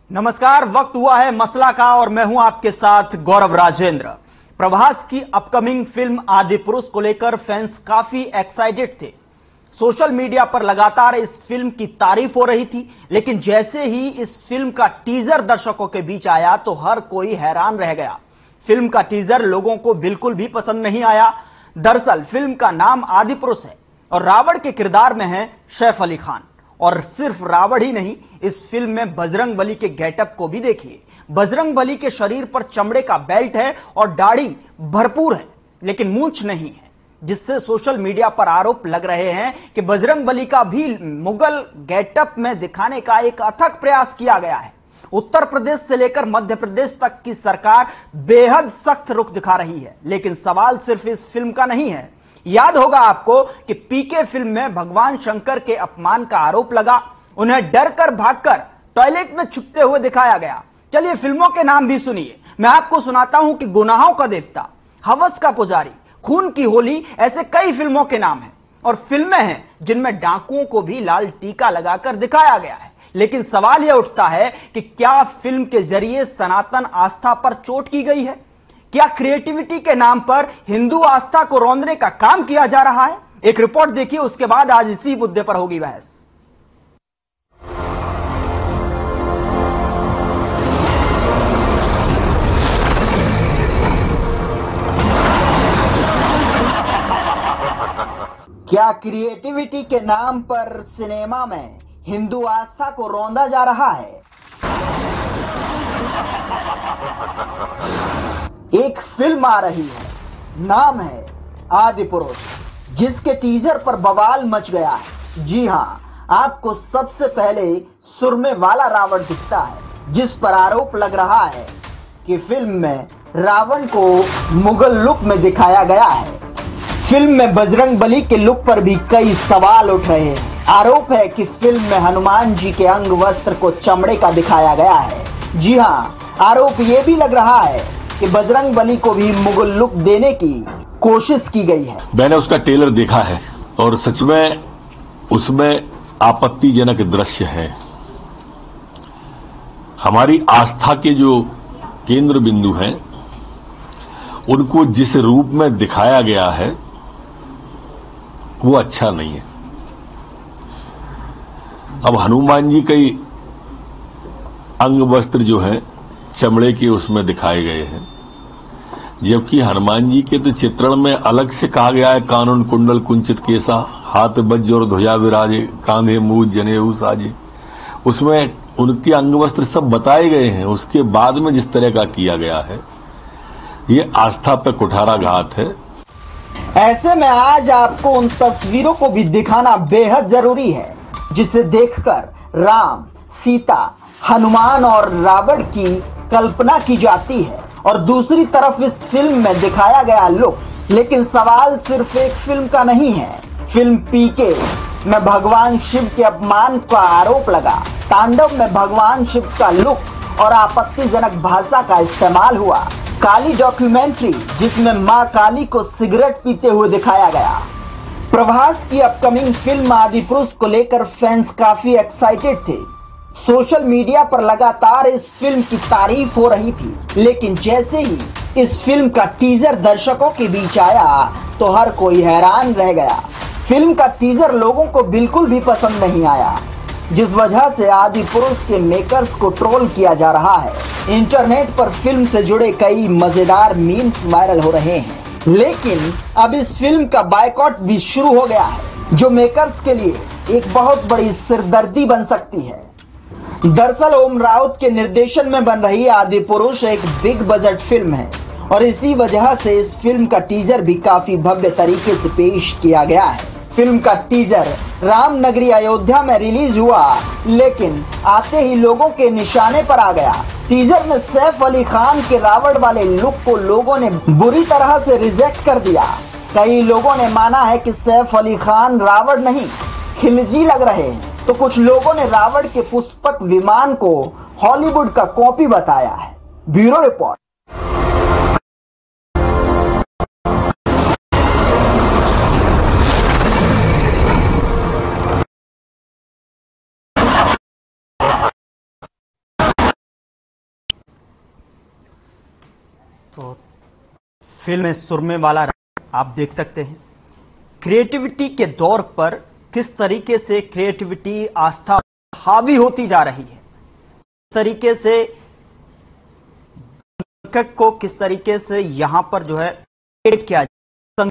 नमस्कार। वक्त हुआ है मसला का और मैं हूं आपके साथ गौरव राजेंद्र। प्रभास की अपकमिंग फिल्म आदिपुरुष को लेकर फैंस काफी एक्साइटेड थे। सोशल मीडिया पर लगातार इस फिल्म की तारीफ हो रही थी, लेकिन जैसे ही इस फिल्म का टीजर दर्शकों के बीच आया तो हर कोई हैरान रह गया। फिल्म का टीजर लोगों को बिल्कुल भी पसंद नहीं आया। दरअसल फिल्म का नाम आदिपुरुष है और रावण के किरदार में है सैफ अली खान। और सिर्फ रावण ही नहीं, इस फिल्म में बजरंगबली के गेटअप को भी देखिए। बजरंगबली के शरीर पर चमड़े का बेल्ट है और दाढ़ी भरपूर है, लेकिन मूंछ नहीं है, जिससे सोशल मीडिया पर आरोप लग रहे हैं कि बजरंगबली का भी मुगल गेटअप में दिखाने का एक अथक प्रयास किया गया है। उत्तर प्रदेश से लेकर मध्य प्रदेश तक की सरकार बेहद सख्त रुख दिखा रही है, लेकिन सवाल सिर्फ इस फिल्म का नहीं है। याद होगा आपको कि पीके फिल्म में भगवान शंकर के अपमान का आरोप लगा, उन्हें डर कर भागकर टॉयलेट में छुपते हुए दिखाया गया। चलिए फिल्मों के नाम भी सुनिए। मैं आपको सुनाता हूं कि गुनाहों का देवता, हवस का पुजारी, खून की होली, ऐसे कई फिल्मों के नाम हैं। और फिल्में हैं जिनमें डाकुओं को भी लाल टीका लगाकर दिखाया गया है। लेकिन सवाल यह उठता है कि क्या फिल्म के जरिए सनातन आस्था पर चोट की गई है? क्या क्रिएटिविटी के नाम पर हिंदू आस्था को रौंदने का काम किया जा रहा है? एक रिपोर्ट देखिए, उसके बाद आज इसी मुद्दे पर होगी बहस। क्या क्रिएटिविटी के नाम पर सिनेमा में हिंदू आस्था को रौंदा जा रहा है? एक फिल्म आ रही है, नाम है आदिपुरुष, जिसके टीजर पर बवाल मच गया है। जी हां, आपको सबसे पहले सुरमे वाला रावण दिखता है, जिस पर आरोप लग रहा है कि फिल्म में रावण को मुगल लुक में दिखाया गया है। फिल्म में बजरंगबली के लुक पर भी कई सवाल उठ रहे हैं। आरोप है कि फिल्म में हनुमान जी के अंग वस्त्र को चमड़े का दिखाया गया है। जी हां, आरोप यह भी लग रहा है कि बजरंगबली को भी मुगल लुक देने की कोशिश की गई है। मैंने उसका ट्रेलर देखा है और सच में उसमें आपत्तिजनक दृश्य है। हमारी आस्था के जो केंद्र बिंदु हैं, उनको जिस रूप में दिखाया गया है वो अच्छा नहीं है। अब हनुमान जी कई अंग वस्त्र जो है चमड़े के उसमें दिखाए गए हैं, जबकि हनुमान जी के तो चित्रण में अलग से कहा गया है कानून कुंडल कुंचित केसा, हाथ वज्र और ध्वजा विराजे, कांधे मूज जनेऊ साजे। उसमें उनके अंग वस्त्र सब बताए गए हैं। उसके बाद में जिस तरह का किया गया है, ये आस्था पर कुठाराघात है। ऐसे में आज आपको उन तस्वीरों को भी दिखाना बेहद जरूरी है, जिसे देखकर राम, सीता, हनुमान और रावण की कल्पना की जाती है, और दूसरी तरफ इस फिल्म में दिखाया गया लुक। लेकिन सवाल सिर्फ एक फिल्म का नहीं है। फिल्म पीके में भगवान शिव के अपमान का आरोप लगा, तांडव में भगवान शिव का लुक और आपत्तिजनक भाषा का इस्तेमाल हुआ, काली डॉक्यूमेंट्री जिसमें मां काली को सिगरेट पीते हुए दिखाया गया। प्रभास की अपकमिंग फिल्म आदिपुरुष को लेकर फैंस काफी एक्साइटेड थे। सोशल मीडिया पर लगातार इस फिल्म की तारीफ हो रही थी, लेकिन जैसे ही इस फिल्म का टीजर दर्शकों के बीच आया तो हर कोई हैरान रह गया। फिल्म का टीजर लोगों को बिल्कुल भी पसंद नहीं आया, जिस वजह से आदिपुरुष के मेकर्स को ट्रोल किया जा रहा है। इंटरनेट पर फिल्म से जुड़े कई मजेदार मीम्स वायरल हो रहे हैं, लेकिन अब इस फिल्म का बायकॉट भी शुरू हो गया है, जो मेकर्स के लिए एक बहुत बड़ी सिरदर्दी बन सकती है। दरअसल ओम राउत के निर्देशन में बन रही आदिपुरुष एक बिग बजट फिल्म है, और इसी वजह से इस फिल्म का टीजर भी काफी भव्य तरीके से पेश किया गया है। फिल्म का टीजर रामनगरी अयोध्या में रिलीज हुआ, लेकिन आते ही लोगों के निशाने पर आ गया। टीजर में सैफ अली खान के रावण वाले लुक को लोगों ने बुरी तरह से रिजेक्ट कर दिया। कई लोगों ने माना है कि सैफ अली खान रावण नहीं, खिलजी लग रहे हैं, तो कुछ लोगों ने रावण के पुष्पक विमान को हॉलीवुड का कॉपी बताया है। Bureau report. तो फिल्म सुरमे वाला आप देख सकते हैं क्रिएटिविटी के दौर पर किस तरीके से क्रिएटिविटी आस्था हावी होती जा रही है, किस तरीके से को किस तरीके से यहां पर जो है किया जाए।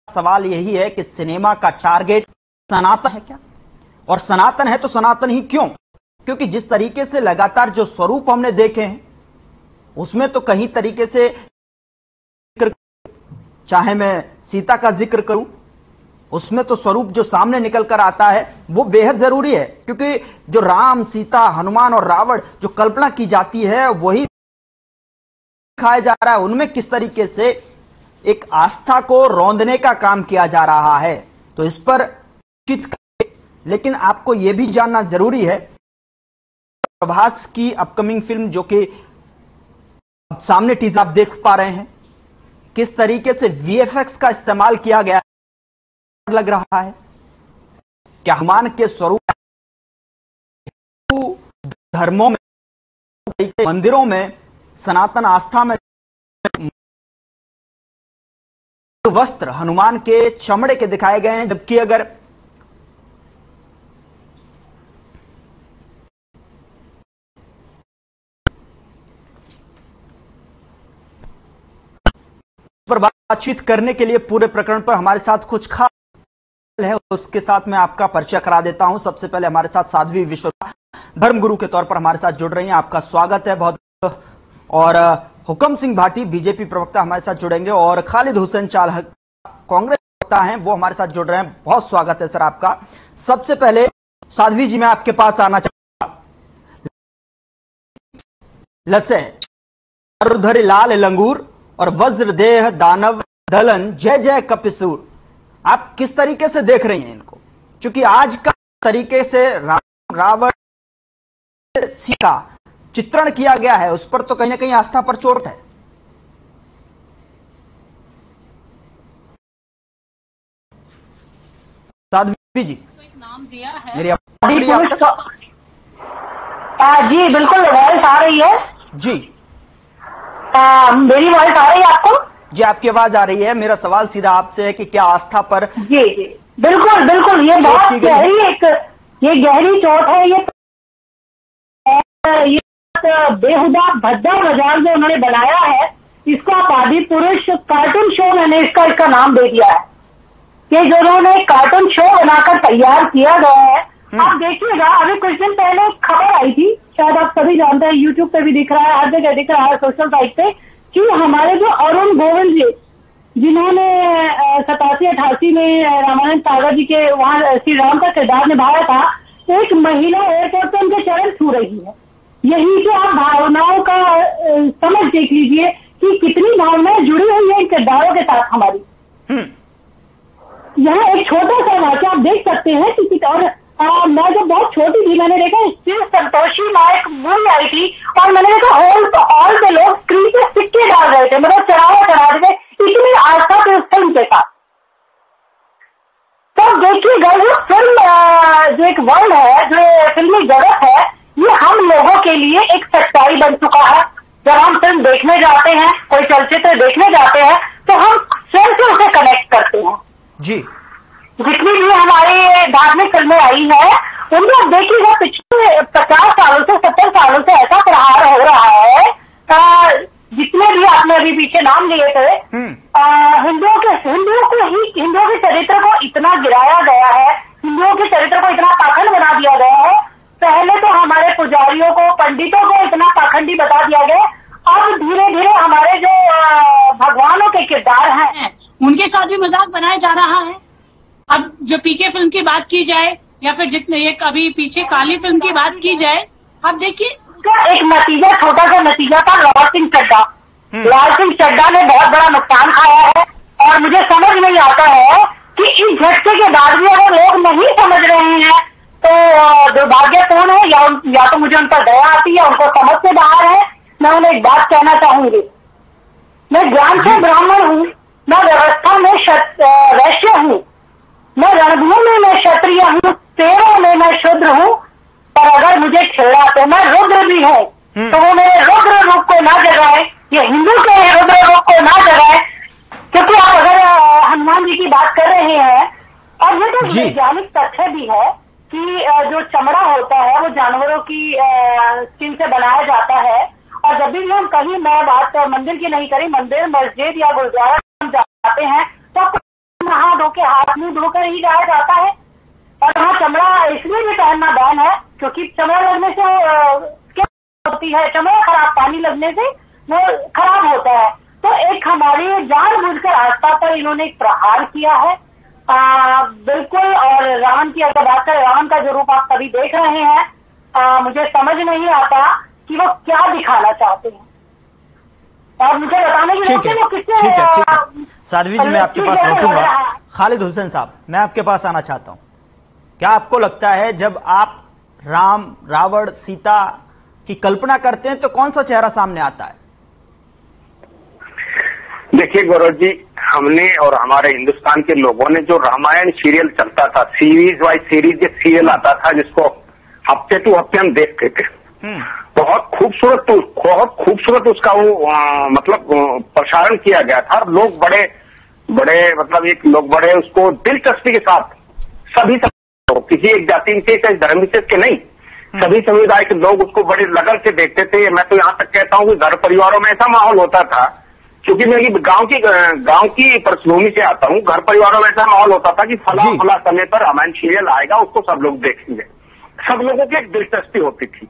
सवाल यही है कि सिनेमा का टारगेट सनातन है क्या, और सनातन है तो सनातन ही क्यों? क्योंकि जिस तरीके से लगातार जो स्वरूप हमने देखे हैं उसमें तो कहीं तरीके से, चाहे मैं सीता का जिक्र करूं, उसमें तो स्वरूप जो सामने निकल कर आता है वो बेहद जरूरी है, क्योंकि जो राम, सीता, हनुमान और रावण जो कल्पना की जाती है वही दिखाया जा रहा है। उनमें किस तरीके से एक आस्था को रौंदने का काम किया जा रहा है, तो इस पर लेकिन आपको यह भी जानना जरूरी है प्रभास की अपकमिंग फिल्म जो कि सामने टीजर आप देख पा रहे हैं, किस तरीके से वीएफएक्स का इस्तेमाल किया गया लग रहा है। क्या हनुमान के स्वरूप धर्मों में, मंदिरों में, सनातन आस्था में वस्त्र हनुमान के चमड़े के दिखाए गए हैं, जबकि अगर पर बातचीत करने के लिए पूरे प्रकरण पर हमारे साथ कुछ खास है, उसके साथ मैं आपका परिचय करा देता हूं। सबसे पहले हमारे साथ साध्वी विश्वनाथ धर्मगुरु के तौर पर हमारे साथ जुड़ रही हैं, आपका स्वागत है बहुत। और हुकम सिंह भाटी बीजेपी प्रवक्ता हमारे साथ जुड़ेंगे, और खालिद हुसैन चाल कांग्रेस प्रवक्ता हैं, वो हमारे साथ जुड़ रहे हैं। बहुत स्वागत है सर आपका। सबसे पहले साध्वी जी मैं आपके पास आना चाहूंगा। लसे अरुधर लाल लंगूर और वज्रदेह दानव दलन जय जय कपिसूर, आप किस तरीके से देख रही हैं इनको? क्योंकि आज का तरीके से रावण का चित्रण किया गया है उस पर तो कहीं ना कहीं आस्था पर चोट है। साध्वी जी तो एक नाम दिया है मेरी जी बिल्कुल वॉइस आ रही है जी, मेरी वॉइस आ रही है आपको? जी आपकी आवाज आ रही है। मेरा सवाल सीधा आपसे है कि क्या आस्था पर जी जी बिल्कुल बिल्कुल, ये बहुत ये गहरी चोट है। ये बेहुदा भद्दा मजाक जो उन्होंने बनाया है, इसको आप आदि पुरुष कार्टून शो, मैंने इसका नाम दे दिया है कि जो उन्होंने कार्टून शो बनाकर तैयार किया गया है। आप देखिएगा, अभी कुछ दिन पहले एक खबर आई थी, शायद आप सभी जानते हैं, यूट्यूब पे भी दिख रहा है, हर जगह दिख रहा है, सोशल साइट पे, कि हमारे जो अरुण गोविल जी, जिन्होंने 87-88 में रामायण सागर जी के वहां श्री राम का किरदार निभाया था, एक महिला एयरपोर्ट पर उनके चरण छू रही है। यही से आप भावनाओं का समझ देख लीजिए कि कितनी भावनाएं जुड़ी हुई है इन किरदारों के साथ हमारी। यहाँ एक छोटा सा वाक्य आप देख सकते हैं कि मैं जब बहुत छोटी थी, मैंने देखा शिव संतोषी माँ एक मूवी आई थी, और मैंने देखा हॉल के लोग स्क्रीन पे सिक्के डाल रहे थे, मतलब चढ़ा रहे थे, इतनी आस्था थी उस फिल्म के साथ। तो देखिएगा, ये फिल्म जो एक वर्ल्ड है, जो फिल्मी जगत है, ये हम लोगों के लिए एक सच्चाई बन चुका है। जब हम फिल्म देखने जाते हैं, कोई चलचित्र देखने जाते हैं, तो हम स्वयं से उसे कनेक्ट करते हैं जी। जितनी भी हमारी धार्मिक फिल्में आई हैं, उनमें आप देखिएगा पिछले 50 सालों से 70 सालों से ऐसा प्रहार हो रहा है। जितने भी आपने अभी पीछे नाम लिए थे, हिंदुओं के चरित्र को इतना गिराया गया है, हिंदुओं के चरित्र को इतना पाखंड बना दिया गया है। पहले तो हमारे पुजारियों को, पंडितों को इतना पाखंडी बता दिया गया, अब धीरे धीरे हमारे जो भगवानों के किरदार हैं उनके साथ भी मजाक बनाया जा रहा है। अब जो पीके फिल्म की बात की जाए, या फिर जितने ये कभी पीछे काली फिल्म की बात की जाए, अब देखिए एक नतीजा, छोटा सा नतीजा था लाल सिंह चड्ढा। लाल सिंह चड्ढा ने बहुत बड़ा नुकसान खाया है, और मुझे समझ नहीं आता है कि इस झटके के बाद भी अगर लोग नहीं समझ रहे हैं तो दुर्भाग्यपूर्ण है, या तो मुझे उन पर दया आती है, उनको समझ से बाहर है। मैं उन्हें एक बात कहना चाहूंगी, मैं ज्ञान से ब्राह्मण हूँ, मैं व्यवस्था में वैश्य हूँ, मैं रणभूमि में क्षत्रिय हूँ, सेवा में मैं शूद्र हूँ, पर अगर मुझे छेड़ा तो मैं रुद्र भी हूँ, तो वो मेरे रुद्र रूप को ना जगाए। ये हिंदू के रुद्र रूप को ना डराए, क्योंकि आप अगर हनुमान जी की बात कर रहे हैं, और ये तो वैज्ञानिक तथ्य भी है कि जो चमड़ा होता है वो जानवरों की स्किन से बनाया जाता है, और जब भी हम कहीं, मैं बात मंदिर की नहीं करी, मंदिर मस्जिद या गुरुद्वारा हम जाते हैं तो नहा धो के हाथ मुंह धोकर ही जाया जाता है, और वहाँ चमड़ा इसलिए भी पहनना बैन है क्योंकि चमड़ा लगने से क्या होती है, चमड़ा खराब, पानी लगने से वो खराब होता है। तो एक हमारी जानबूझकर आस्था पर इन्होंने एक प्रहार किया है बिल्कुल। और रावण की अगर बात करें, रावण का जो रूप आप सभी देख रहे हैं, मुझे समझ नहीं आता कि वो क्या दिखाना चाहते हैं, और मुझे बताने की जरूरत है वो किससे। ठीक है साध्वी जी, मैं आपके पास लौटूंगा। खालिद हुसैन साहब, मैं आपके पास आना चाहता हूं। क्या आपको लगता है जब आप राम, रावण, सीता की कल्पना करते हैं तो कौन सा चेहरा सामने आता है? देखिए गौरव जी, हमने और हमारे हिंदुस्तान के लोगों ने जो रामायण सीरियल चलता था, सीरीज वाइज सीरीज एक सीरियल आता था जिसको हफ्ते टू हफ्ते हम देखते थे, बहुत खूबसूरत उसका वो मतलब प्रसारण किया गया था। लोग बड़े मतलब एक लोग बड़े उसको दिलचस्पी के साथ, सभी किसी एक जाति विशेष धर्म विशेष के नहीं, सभी समुदाय के लोग उसको बड़े लगन से देखते थे। मैं तो यहां तक कहता हूं कि घर परिवारों में ऐसा माहौल होता था, क्योंकि मैं गांव की पृष्ठभूमि से आता हूं, घर परिवारों में ऐसा माहौल होता था कि फला समय पर रामायण सीरियल आएगा, उसको सब लोग देखेंगे। सब लोगों की एक दिलचस्पी होती थी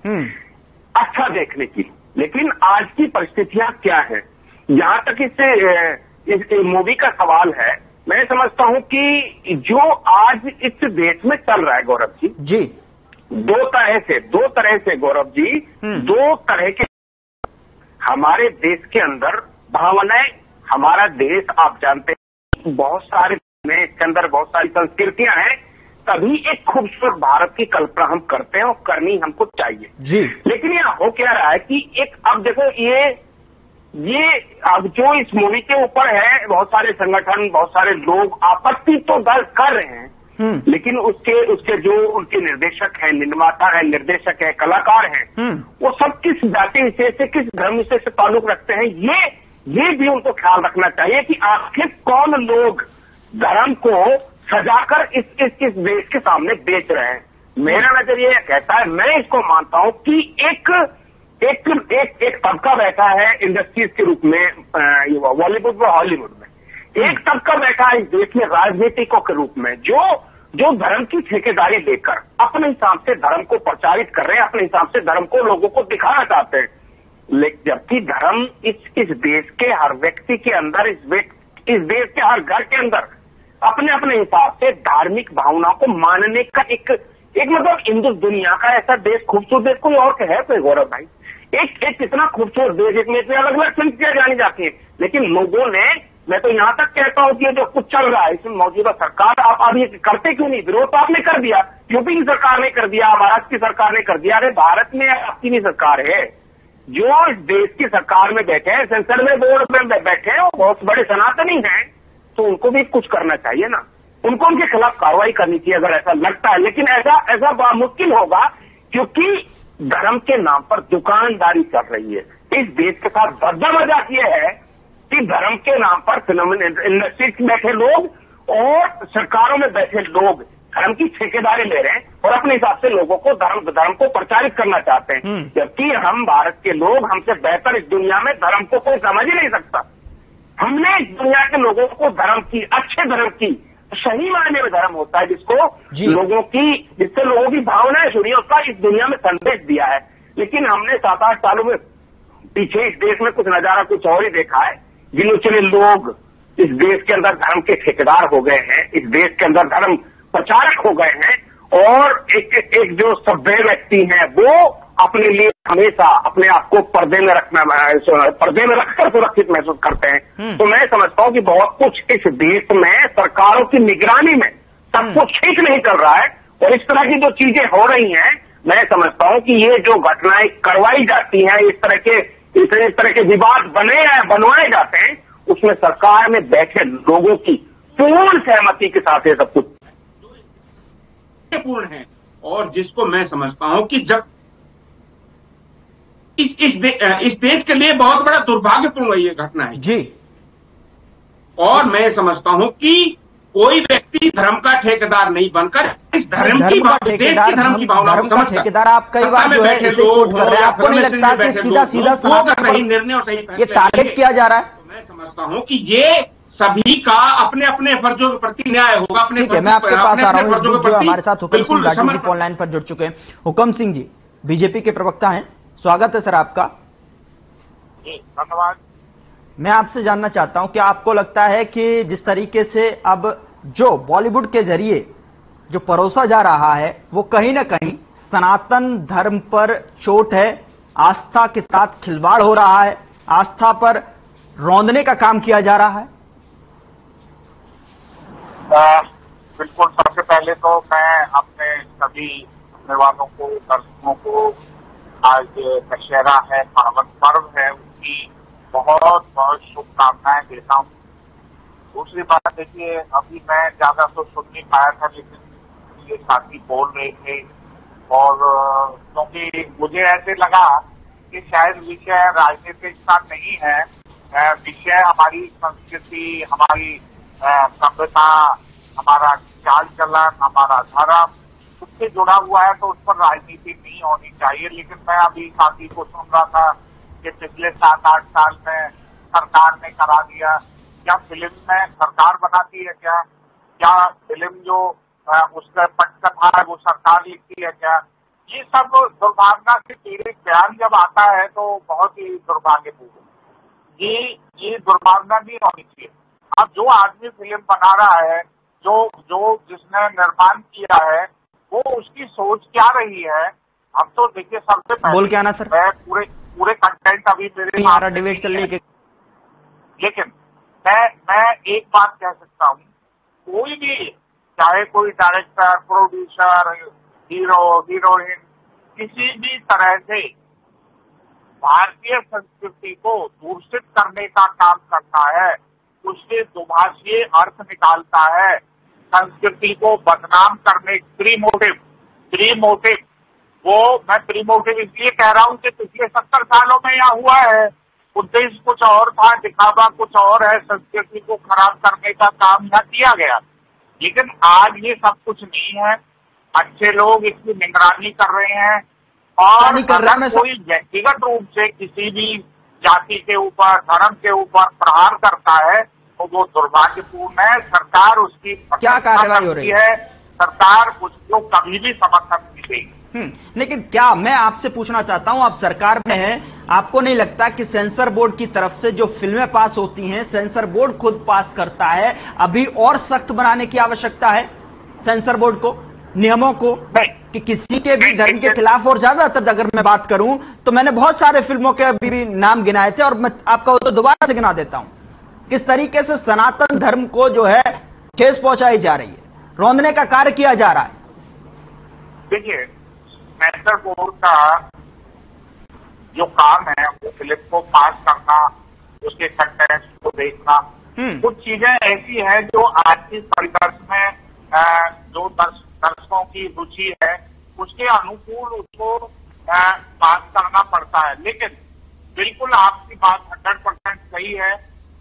अच्छा देखने की। लेकिन आज की परिस्थितियां क्या है, यहां तक इस मूवी का सवाल है, मैं समझता हूं कि जो आज इस देश में चल रहा है गौरव जी, दो तरह से गौरव जी, दो तरह के हमारे देश के अंदर भावनाएं, हमारा देश आप जानते हैं बहुत सारे में इसके अंदर बहुत सारी संस्कृतियां हैं, तभी एक खूबसूरत भारत की कल्पना हम करते हैं और करनी हमको चाहिए जी। लेकिन यहाँ हो क्या रहा है कि एक, अब देखो ये अब जो इस मूवी के ऊपर है, बहुत सारे संगठन, बहुत सारे लोग आपत्ति तो दर्ज कर रहे हैं, लेकिन उसके जो उनके निर्देशक हैं, निर्माता है, निर्देशक है, कलाकार हैं, वो सब किस जाति विशेष से, किस धर्म विशेष से ताल्लुक रखते हैं, ये भी उनको ख्याल रखना चाहिए कि आखिर कौन लोग धर्म को सजाकर इस देश के सामने बेच रहे हैं। मेरा नजरिया यह कहता है, मैं इसको मानता हूं कि एक तबका बैठा है इंडस्ट्रीज के रूप में, बॉलीवुड व हॉलीवुड में, एक तबका बैठा है इस देश में राजनीतिकों के रूप में, जो धर्म की ठेकेदारी देकर अपने हिसाब से धर्म को प्रचारित कर रहे हैं, अपने हिसाब से धर्म को लोगों को दिखाना चाहते हैं। लेकिन जबकि धर्म इस देश के हर व्यक्ति के अंदर, इस देश के हर घर के अंदर अपने अपने हिसाब से धार्मिक भावनाओं को मानने का एक मतलब हिंदू दुनिया का ऐसा देश, खूबसूरत देश कोई और है कोई गौरव भाई, एक इतना खूबसूरत देश, इसमें अलग अलग संस्कृतियां जानी जाती है, लेकिन लोगों ने, मैं तो यहां तक कहता हूं कि जो कुछ चल रहा है इसमें मौजूदा सरकार, आप अभी करते क्यों नहीं? विरोध तो आपने कर दिया, यूपी की सरकार ने कर दिया, महाराष्ट्र की सरकार ने कर दिया। अरे भारत में आपकी भी सरकार है, जो इस देश की सरकार में बैठे हैं, सेंसर में बोर्ड में बैठे हैं, वो बहुत बड़े सनातनी हैं, तो उनको भी कुछ करना चाहिए ना, उनको उनके खिलाफ कार्रवाई करनी चाहिए अगर ऐसा लगता है। लेकिन ऐसा मुश्किल होगा, क्योंकि धर्म के नाम पर दुकानदारी चल रही है। इस देश के साथ बद्दा मजाक ये है कि धर्म के नाम पर इंडस्ट्रीज में बैठे लोग और सरकारों में बैठे लोग धर्म की ठेकेदारी ले रहे हैं और अपने हिसाब से लोगों को धर्म को प्रचारित करना चाहते हैं, जबकि हम भारत के लोग, हमसे बेहतर इस दुनिया में धर्म को कोई समझ ही नहीं सकता। हमने इस दुनिया के लोगों को धर्म की, अच्छे धर्म की, सही मायने में धर्म होता है जिससे लोगों की भावनाएं जुड़ी, उसका इस दुनिया में संदेश दिया है। लेकिन हमने 7-8 सालों में पीछे इस देश में कुछ नजारा कुछ और ही देखा है। गिने चुने लोग इस देश के अंदर धर्म के ठेकेदार हो गए हैं, इस देश के अंदर धर्म प्रचारक हो गए हैं, और एक जो सभ्य व्यक्ति है वो अपने लिए हमेशा अपने आप को पर्दे में रखकर सुरक्षित महसूस करते हैं। तो मैं समझता हूं कि बहुत कुछ इस देश में सरकारों की निगरानी में सब कुछ ठीक नहीं चल रहा है, और इस तरह की जो चीजें हो रही हैं, मैं समझता हूं कि ये जो घटनाएं करवाई जाती हैं, इस तरह के विवाद बनवाए जाते हैं, उसमें सरकार में बैठे लोगों की पूर्ण सहमति के साथ ये सब कुछ पूर्ण है। और जिसको मैं समझता हूं कि जब इस देश के लिए बहुत बड़ा दुर्भाग्यपूर्ण ये घटना है जी, और मैं समझता हूं कि कोई व्यक्ति धर्म का ठेकेदार नहीं बनकर इस धर्म की भावना को ठेकेदार आप कई बार जो है इसे कोट कर रहे हैं, आपको नहीं लगता कि सीधा सीधा सही निर्णय और सही ये टारगेट किया जा रहा है? तो मैं समझता हूं कि ये सभी का अपने अपने फर्जों के प्रति न्याय होगा। अपने ठीक है, मैं आपके पास आ रहा हूं। इस बीच जो हमारे साथ हुकम सिंह घाटी जी फोन लाइन पर जुड़ चुके हैं। हुकम सिंह जी बीजेपी के प्रवक्ता हैं, स्वागत है सर आपका। धन्यवाद। मैं आपसे जानना चाहता हूं कि आपको लगता है कि जिस तरीके से अब जो बॉलीवुड के जरिए जो परोसा जा रहा है वो कहीं ना कहीं सनातन धर्म पर चोट है, आस्था के साथ खिलवाड़ हो रहा है, आस्था पर रौंदने का काम किया जा रहा है? बिल्कुल। सबसे पहले तो मैं अपने सभी सुनने वालों को, दर्शकों को आज दशहरा है, पावन पर्व है, उसकी बहुत बहुत शुभकामनाएं देता हूँ। दूसरी बात देखिए, अभी मैं ज्यादा तो सुन नहीं पाया था, लेकिन ये साथी बोल रहे थे और क्योंकि मुझे ऐसे लगा कि शायद विषय राजनीतिक का नहीं है, विषय हमारी संस्कृति, हमारी सभ्यता, हमारा चाल चलन, हमारा धर्म, उससे जुड़ा हुआ है, तो उस पर राजनीति नहीं होनी चाहिए। लेकिन मैं अभी साथी को सुन रहा था कि पिछले 7-8 साल में सरकार ने करा दिया। क्या फिल्म में सरकार बनाती है क्या? क्या फिल्म जो उसका पटकथा है वो सरकार लिखती है क्या? ये सब दुर्भावना से पीड़ित बयान जब आता है तो बहुत ही दुर्भाग्यपूर्ण। ये दुर्भावना नहीं होनी चाहिए। अब जो आदमी फिल्म बना रहा है, जो जिसने निर्माण किया है, वो उसकी सोच क्या रही है? अब तो देखिए, सबसे पहले बोल क्या ना सर, पूरे कंटेंट अभी मेरे डिबेट चल रही है, लेकिन मैं एक बात कह सकता हूँ, कोई भी, चाहे कोई डायरेक्टर, प्रोड्यूसर, हीरो, हीरोइन, किसी भी तरह से भारतीय संस्कृति को दूषित करने का काम करता है, उसके दुभाषीय अर्थ निकालता है, संस्कृति को बदनाम करने, प्रीमोटिव, वो मैं प्रीमोटिव इसलिए कह रहा हूँ कि पिछले 70 सालों में यह हुआ है। उद्देश्य कुछ और था, दिखावा कुछ और है, संस्कृति को खराब करने का काम न किया गया। लेकिन आज ये सब कुछ नहीं है, अच्छे लोग इसकी निगरानी कर रहे हैं और अगर कोई व्यक्तिगत रूप से किसी भी जाति के ऊपर, धर्म के ऊपर प्रहार करता है तो वो दुर्भाग्यपूर्ण है। सरकार उसकी क्या कार्रवाई हो रही है? सरकार उसको कभी भी समर्थन नहीं देगी। लेकिन क्या, मैं आपसे पूछना चाहता हूं, आप सरकार में हैं, आपको नहीं लगता कि सेंसर बोर्ड की तरफ से जो फिल्में पास होती हैं, सेंसर बोर्ड खुद पास करता है, अभी और सख्त बनाने की आवश्यकता है सेंसर बोर्ड को, नियमों को, कि किसी के भी धर्म के खिलाफ? और ज्यादातर अगर मैं बात करूं तो मैंने बहुत सारे फिल्मों के अभी भी नाम गिनाए थे और मैं आपका तो दोबारा से गिना देता हूं, किस तरीके से सनातन धर्म को जो है ठेस पहुंचाई जा रही है, रौंदने का कार्य किया जा रहा है। देखिए, सेंसर बोर्ड का जो काम है वो फिल्म को पास करना, उसके कंटेंट को देखना, कुछ चीजें ऐसी हैं जो आज के परिदर्श में जो दर्शकों की रुचि है उसके अनुकूल उसको पास करना पड़ता है। लेकिन बिल्कुल आपकी बात 100% सही है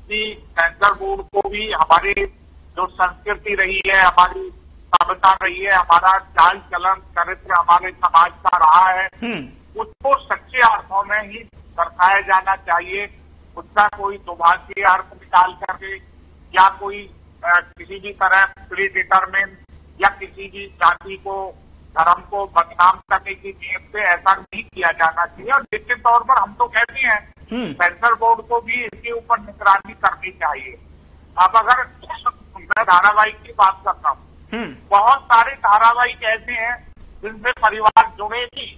कि सेंसर बोर्ड को भी हमारी जो संस्कृति रही है, हमारी सभ्यता रही है, हमारा चाल चलन चरित्र हमारे समाज का रहा है, उसको सच्चे अर्थों में ही दर्शाया जाना चाहिए। उसका कोई दुभाषीय अर्थ निकाल करके या कोई किसी भी तरह प्री डिटरमिन या किसी भी जाति को, धर्म को बदनाम करने की नीयत से ऐसा नहीं किया जाना चाहिए। और निश्चित तौर पर हम तो कहते हैं सेंसर बोर्ड को भी इसके ऊपर निगरानी करनी चाहिए। अब अगर मैं धारावाहिक की बात करता हूँ, बहुत सारे धारावाहिक ऐसे हैं जिनसे परिवार जुड़े नहीं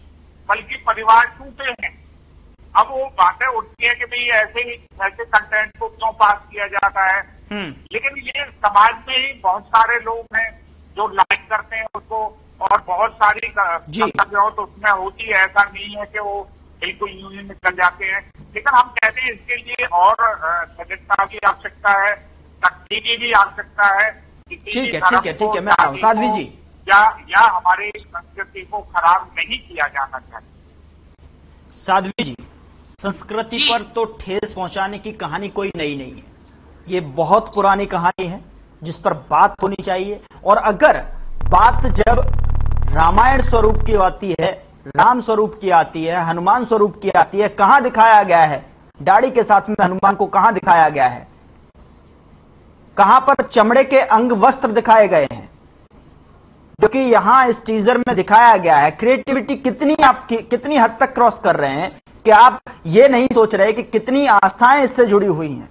बल्कि परिवार टूटे हैं। अब वो बातें उठती है कि भाई ऐसे कंटेंट को क्यों पास किया जाता है, लेकिन ये समाज में ही बहुत सारे लोग हैं जो लाइक करते हैं उसको, और बहुत सारी तो उसमें होती है, ऐसा नहीं है कि वो बिल्कुल यूं ही निकल जाते हैं। लेकिन हम कहते हैं इसके लिए और सजगता की आवश्यकता है, तकनीकी की भी आवश्यकता है। ठीक है, मैं आ रहा हूं साध्वी जी। या हमारी संस्कृति को खराब नहीं किया जाना चाहिए। साध्वी जी, संस्कृति पर तो ठेस पहुंचाने की कहानी कोई नई नहीं है, ये बहुत पुरानी कहानी है जिस पर बात होनी चाहिए। और अगर बात जब रामायण स्वरूप की आती है, राम स्वरूप की आती है, हनुमान स्वरूप की आती है, कहां दिखाया गया है दाढ़ी के साथ में हनुमान को? कहां दिखाया गया है? कहां पर चमड़े के अंग वस्त्र दिखाए गए हैं? जो कि यहां इस टीजर में दिखाया गया है। क्रिएटिविटी कितनी हद तक क्रॉस कर रहे हैं कि आप ये नहीं सोच रहे कि कितनी आस्थाएं इससे जुड़ी हुई हैं।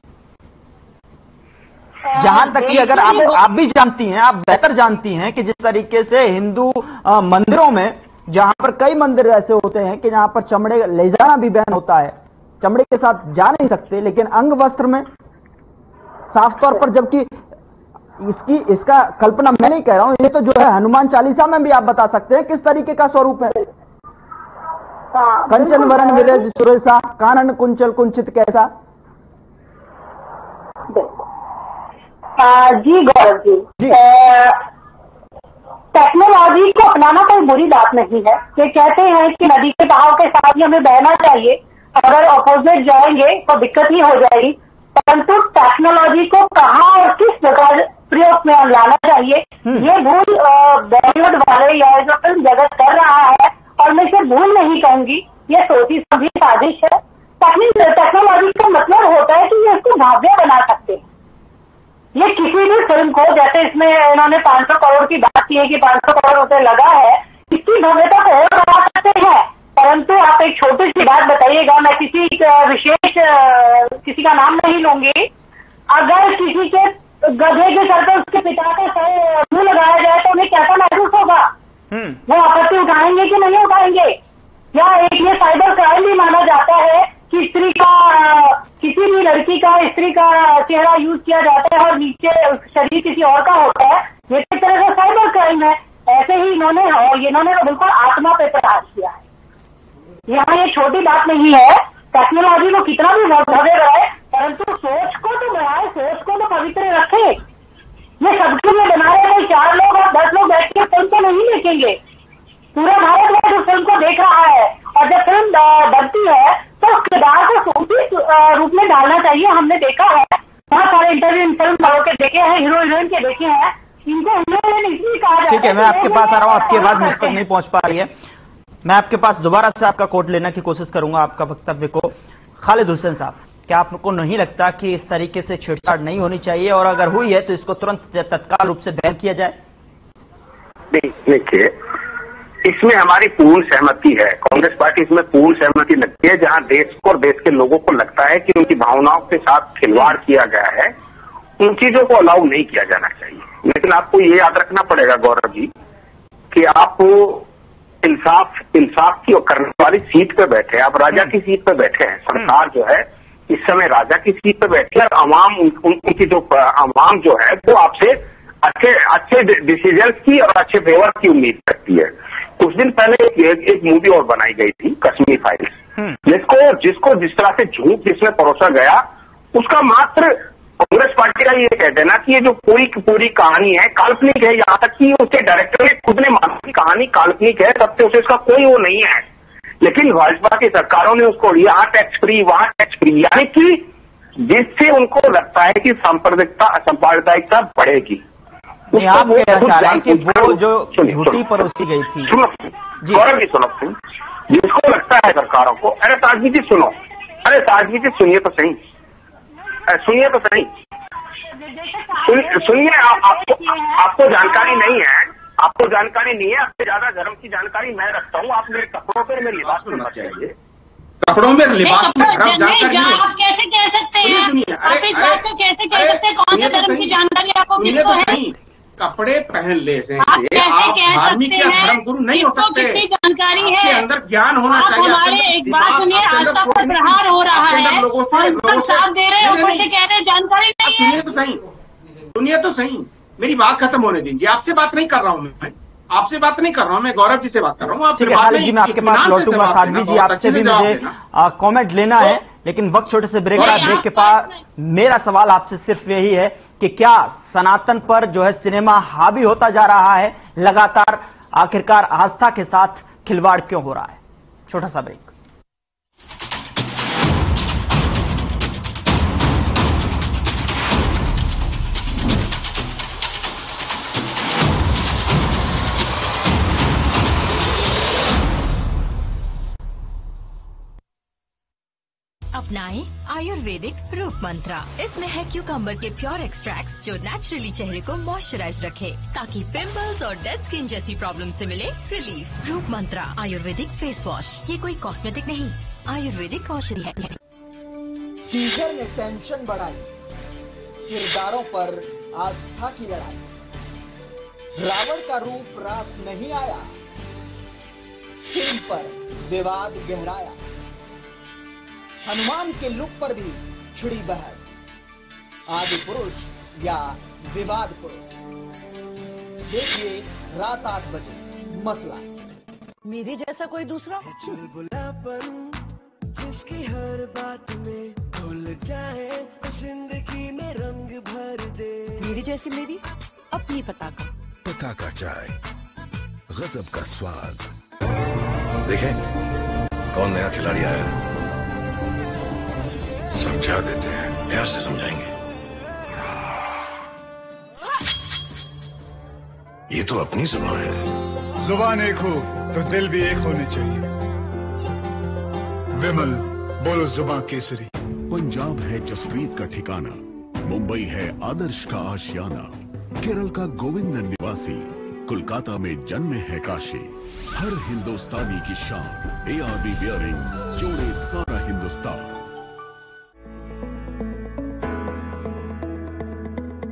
जहां तक कि अगर आप भी जानती हैं, आप बेहतर जानती हैं कि जिस तरीके से हिंदू मंदिरों में, जहां पर कई मंदिर ऐसे होते हैं कि जहां पर चमड़े ले जाना भी बैन होता है, चमड़े के साथ जा नहीं सकते, लेकिन अंग वस्त्र में साफ तौर पर, जबकि इसका कल्पना मैं नहीं कह रहा हूं, ये तो जो है हनुमान चालीसा में भी आप बता सकते हैं किस तरीके का स्वरूप है। कंचन वरण विरज सुरेसा, कानन कुंचल कुंचित कैसा। जी गौरव जी, टेक्नोलॉजी को अपनाना कोई बुरी बात नहीं है। ये कहते हैं कि नदी के बहाव के साथ ही हमें बहना चाहिए, अगर ऑपोजिट जाएंगे तो दिक्कत ही हो जाएगी। परंतु टेक्नोलॉजी को कहाँ और किस प्रकार प्रयोग में लाना चाहिए, ये भूल बॉलीवुड वाले या जो फिल्म जगत कर रहा है, और मैं इसे भूल नहीं कहूंगी, ये सोची समझी साजिश है। टेक्नोलॉजी का मतलब होता है कि ये इसको भव्य बना सकते हैं। ये किसी भी फिल्म को, जैसे इसमें इन्होंने 500 करोड़ की बात की है कि 500 करोड़ रुपए लगा है, इसकी भव्यता को और बढ़ा सकते हैं। परंतु आप एक छोटी सी बात बताइएगा, मैं किसी विशेष किसी का नाम नहीं लूंगी, अगर किसी के गधे के सर पर उसके पिता का सर मुंह लगाया जाए तो उन्हें कैसा महसूस होगा? वो आपत्ति उठाएंगे कि नहीं उठाएंगे? या एक ये साइबर क्राइम भी माना जाता है कि स्त्री का, किसी भी लड़की का स्त्री का चेहरा यूज किया जाता है और नीचे शरीर किसी और का होता है, ये एक तरह का साइबर क्राइम है। ऐसे ही इन्होंने तो बिल्कुल आत्मा पे प्रहार किया है। यहाँ ये छोटी बात नहीं है, टेक्नोलॉजी को कितना भी भव्य रहे, परंतु सोच को तो बढ़ाए, सोच को तो पवित्र रखे। ये सबके लिए बना रहे हैं, 4 लोग और 10 लोग बैठ के फिल्म को नहीं देखेंगे, पूरा भारत में जो फिल्म को देख रहा है। और जब फिल्म बनती है तो किरदार को सूफी रूप में डालना चाहिए। हमने देखा है, बहुत सारे इंटरव्यू इन फिल्म वालों के देखे हैं, हीरो हीरोइन के देखे हैं, इनको हीरोइन इसलिए कहा जाता है। ठीक है, मैं आपके पास आ रहा हूं, आपकी आवाज मुझ तक नहीं पहुंच पा रही है। मैं आपके पास दोबारा से आपका कोट लेने की कोशिश करूंगा, आपका वक्तव्य को। खालिद हुसैन साहब, क्या आपको नहीं लगता कि इस तरीके से छेड़छाड़ नहीं होनी चाहिए, और अगर हुई है तो इसको तुरंत तत्काल रूप से बैन किया जाए? देखिए, इसमें हमारी पूर्ण सहमति है, कांग्रेस पार्टी इसमें पूर्ण सहमति लगती है। जहां देश को और देश के लोगों को लगता है कि उनकी भावनाओं के साथ खिलवाड़ किया गया है, उन चीजों को अलाउ नहीं किया जाना चाहिए। लेकिन आपको ये याद रखना पड़ेगा गौरव जी कि आप इंसाफ की करने वाली सीट पे बैठे हैं, आप राजा की सीट पे बैठे हैं। सरकार जो है इस समय राजा की सीट पे बैठी है, और अवाम उनकी जो अवाम जो है वो आपसे अच्छे डिसीजन की और अच्छे फेवर की उम्मीद करती है। कुछ दिन पहले एक मूवी और बनाई गई थी, कश्मीर फाइल्स, जिसको जिस तरह से झूठ जिसमें परोसा गया, उसका मात्र कांग्रेस पार्टी का ये कह देना कि ये जो पूरी कहानी है काल्पनिक है, यहाँ तक कि उसके डायरेक्टर ने खुद ने माना कि कहानी काल्पनिक है, तब से उसे इसका कोई वो नहीं है। लेकिन भाजपा की सरकारों ने उसको यहाँ टैक्स फ्री वहां टैक्स फ्री, यानी कि जिससे उनको लगता है कि सांप्रदायिकता बढ़ेगी। आप कहना चाह रहे हैं कि वो जो झूठी परोसी गई थी, गौरव जी सुनो, जिसको लगता है सरकारों को, अरे साध्वी जी सुनो, सुनिए तो सही, सुनिए, आपको जानकारी नहीं है, आपको ज्यादा धर्म की जानकारी मैं रखता हूँ। आप मेरे कपड़ों पर मेरे लिबास में मत चाहिए, कपड़ों में लिबास में जानकारी आप कैसे कह सकते हैं? आप इस बात को कैसे कह सकते हैं? कौन से धर्म की जानकारी आपको किसको है? कपड़े पहन ले से आप कैसे कह धार्मिक या धर्म गुरु नहीं हो सकते। कितनी जानकारी है? आपके अंदर ज्ञान होना चाहिए। हमारे एक बात सुनिए, आस्था पर प्रहार हो रहा है और साथ दे रहे हैं, ऊपर से कह रहे हैं जानकारी नहीं है। सुनिए तो सही, मेरी बात खत्म होने दीजिए। आपसे बात नहीं कर रहा हूँ मैं गौरव जी से बात कर रहा हूँ। ठीक है खालिद जी, मैं आपके पास लौटूंगा। साध्वी जी, आपसे भी मुझे कमेंट लेना है, लेकिन वक्त छोटे से ब्रेक के पास मेरा सवाल आपसे सिर्फ यही है कि क्या सनातन पर जो है सिनेमा हावी होता जा रहा है लगातार? आखिरकार आस्था के साथ खिलवाड़ क्यों हो रहा है? छोटा सा ब्रेक। अपनाएं आयुर्वेदिक रूप मंत्रा। इसमें है क्यूकम्बर के प्योर एक्सट्रैक्ट्स जो नेचुरली चेहरे को मॉइस्चराइज रखे ताकि पिंपल्स और डेड स्किन जैसी प्रॉब्लम से मिले रिलीफ। रूप मंत्रा आयुर्वेदिक फेस वॉश, ये कोई कॉस्मेटिक नहीं, आयुर्वेदिक औषधि है। टीजर ने टेंशन बढ़ाई, किरदारों पर आस्था की लड़ाई। रावण का रूप रास नहीं आया, फिल्म पर विवाद गहराया। हनुमान के लुक पर भी छिड़ी बहस, आदि पुरुष या विवाद पुरुष। देखिए रात 8 बजे मसला। मेरे जैसा कोई दूसरा बुलबुलापन जिसकी हर बात में भूल जाए, जिंदगी में रंग भर दे। मेरी जैसी मेरी अपनी पताका चाय, गजब का स्वाद। देखें कौन नया खिलाड़ी आया, समझा देते हैं, प्यार से समझाएंगे। ये तो अपनी जुबान है। जुबान एक हो तो दिल भी एक होने चाहिए। विमल बोलो जुबान केसरी। पंजाब है जसप्रीत का ठिकाना, मुंबई है आदर्श का आशियाना, केरल का गोविंदन निवासी, कोलकाता में जन्मे है काशी। हर हिंदुस्तानी की शान, ARB बियरिंग्स जोड़े सारा हिंदुस्तान।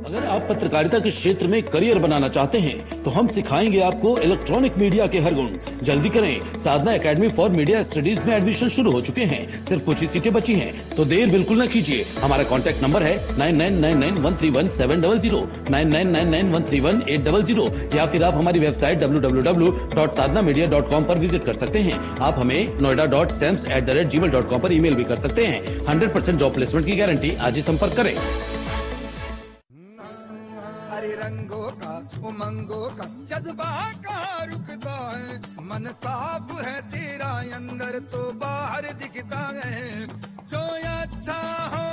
अगर आप पत्रकारिता के क्षेत्र में करियर बनाना चाहते हैं तो हम सिखाएंगे आपको इलेक्ट्रॉनिक मीडिया के हर गुण। जल्दी करें, साधना एकेडमी फॉर मीडिया स्टडीज में एडमिशन शुरू हो चुके हैं। सिर्फ कुछ ही सीटें बची हैं, तो देर बिल्कुल न कीजिए। हमारा कॉन्टैक्ट नंबर है 9999131700, 9999131800, या फिर आप हमारी वेबसाइट www.sadhnamedia.com पर विजिट कर सकते हैं। आप हमें noida.sams@gmail.com पर ईमेल भी कर सकते हैं। 100% जॉब प्लेसमेंट की गारंटी। आज ही संपर्क करें। रंगों का उमंगों का जज्बा कहाँ रुकता है, मन साफ है तेरा अंदर तो बाहर दिखता है। जो अच्छा हो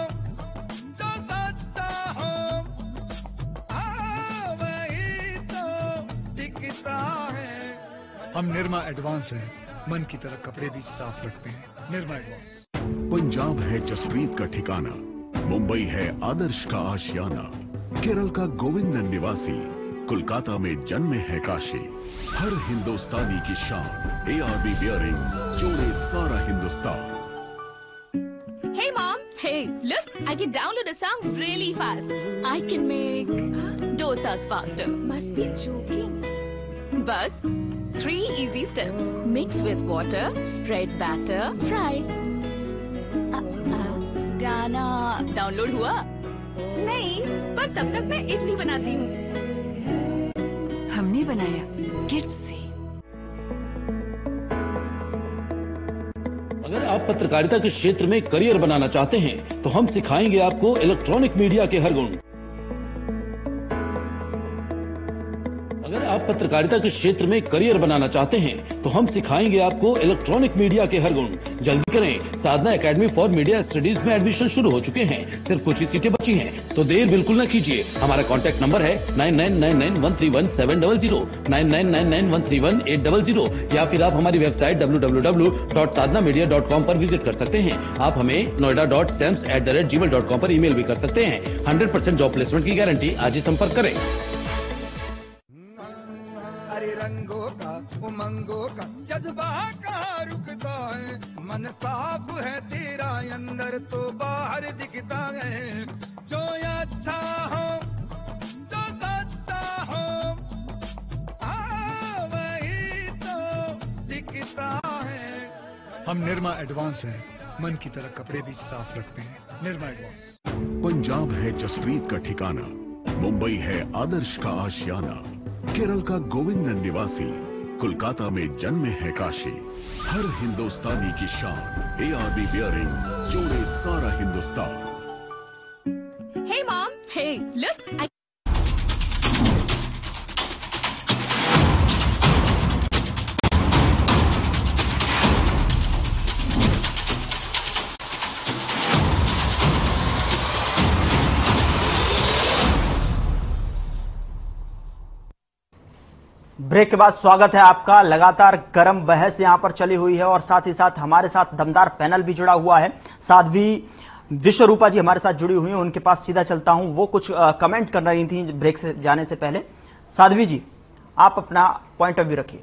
जो सच्चा हो वही तो दिखता है। हम निर्मा एडवांस हैं, मन की तरह कपड़े भी साफ रखते हैं। निर्मा एडवांस। पंजाब है जसप्रीत का ठिकाना, मुंबई है आदर्श का आशियाना, केरल का गोविंदन निवासी, कोलकाता में जन्मे है काशी। हर हिंदुस्तानी की शान, ARB बियरिंग्स जोड़े सारा Hindustan. Hey mom, hey, look, I can download a song really fast. I can make dosas faster. Must be joking. Bus, 3 easy steps. Mix with water, spread batter, fry. गाना डाउनलोड हुआ? नहीं, पर तब तक मैं इडली बनाती हूँ। हमने बनाया किट से। अगर आप पत्रकारिता के क्षेत्र में करियर बनाना चाहते हैं तो हम सिखाएंगे आपको इलेक्ट्रॉनिक मीडिया के हर गुण। अगर आप पत्रकारिता के क्षेत्र में करियर बनाना चाहते हैं तो हम सिखाएंगे आपको इलेक्ट्रॉनिक मीडिया के हर गुण। जल्दी करें, साधना एकेडमी फॉर मीडिया स्टडीज में एडमिशन शुरू हो चुके हैं। सिर्फ कुछ ही सीटें बची हैं, तो देर बिल्कुल न कीजिए। हमारा कॉन्टैक्ट नंबर है 9999131700, 9999131800, या फिर आप हमारी वेबसाइट www.sadhnamedia.com पर विजिट कर सकते हैं। आप हमें noida.sams@gmail.com पर ईमेल भी कर सकते हैं। 100% जॉब प्लेसमेंट की गारंटी। आज ही संपर्क करें। रंगों का उमंगों का जज्बा कहाँ रुकता है, मन साफ है तेरा अंदर तो बाहर दिखता है। जो अच्छा हो जो सच्चा हो वही तो दिखता है। हम निर्मा एडवांस हैं, मन की तरह कपड़े भी साफ रखते हैं। निर्मा एडवांस। पंजाब है जसप्रीत का ठिकाना, मुंबई है आदर्श का आशियाना, केरल का गोविंदन निवासी, कोलकाता में जन्मे है काशी। हर हिंदुस्तानी की शान, ARB बियरिंग्स जोड़े सारा Hindustan. Hey mom, hey, look, break के बाद स्वागत है आपका। लगातार गर्म बहस यहां पर चली हुई है और साथ ही साथ हमारे साथ दमदार पैनल भी जुड़ा हुआ है। साध्वी विश्वरूपा जी हमारे साथ जुड़ी हुई हैं, उनके पास सीधा चलता हूं। वो कुछ कमेंट कर रही थी ब्रेक से जाने से पहले। साध्वी जी, आप अपना पॉइंट ऑफ व्यू रखिए।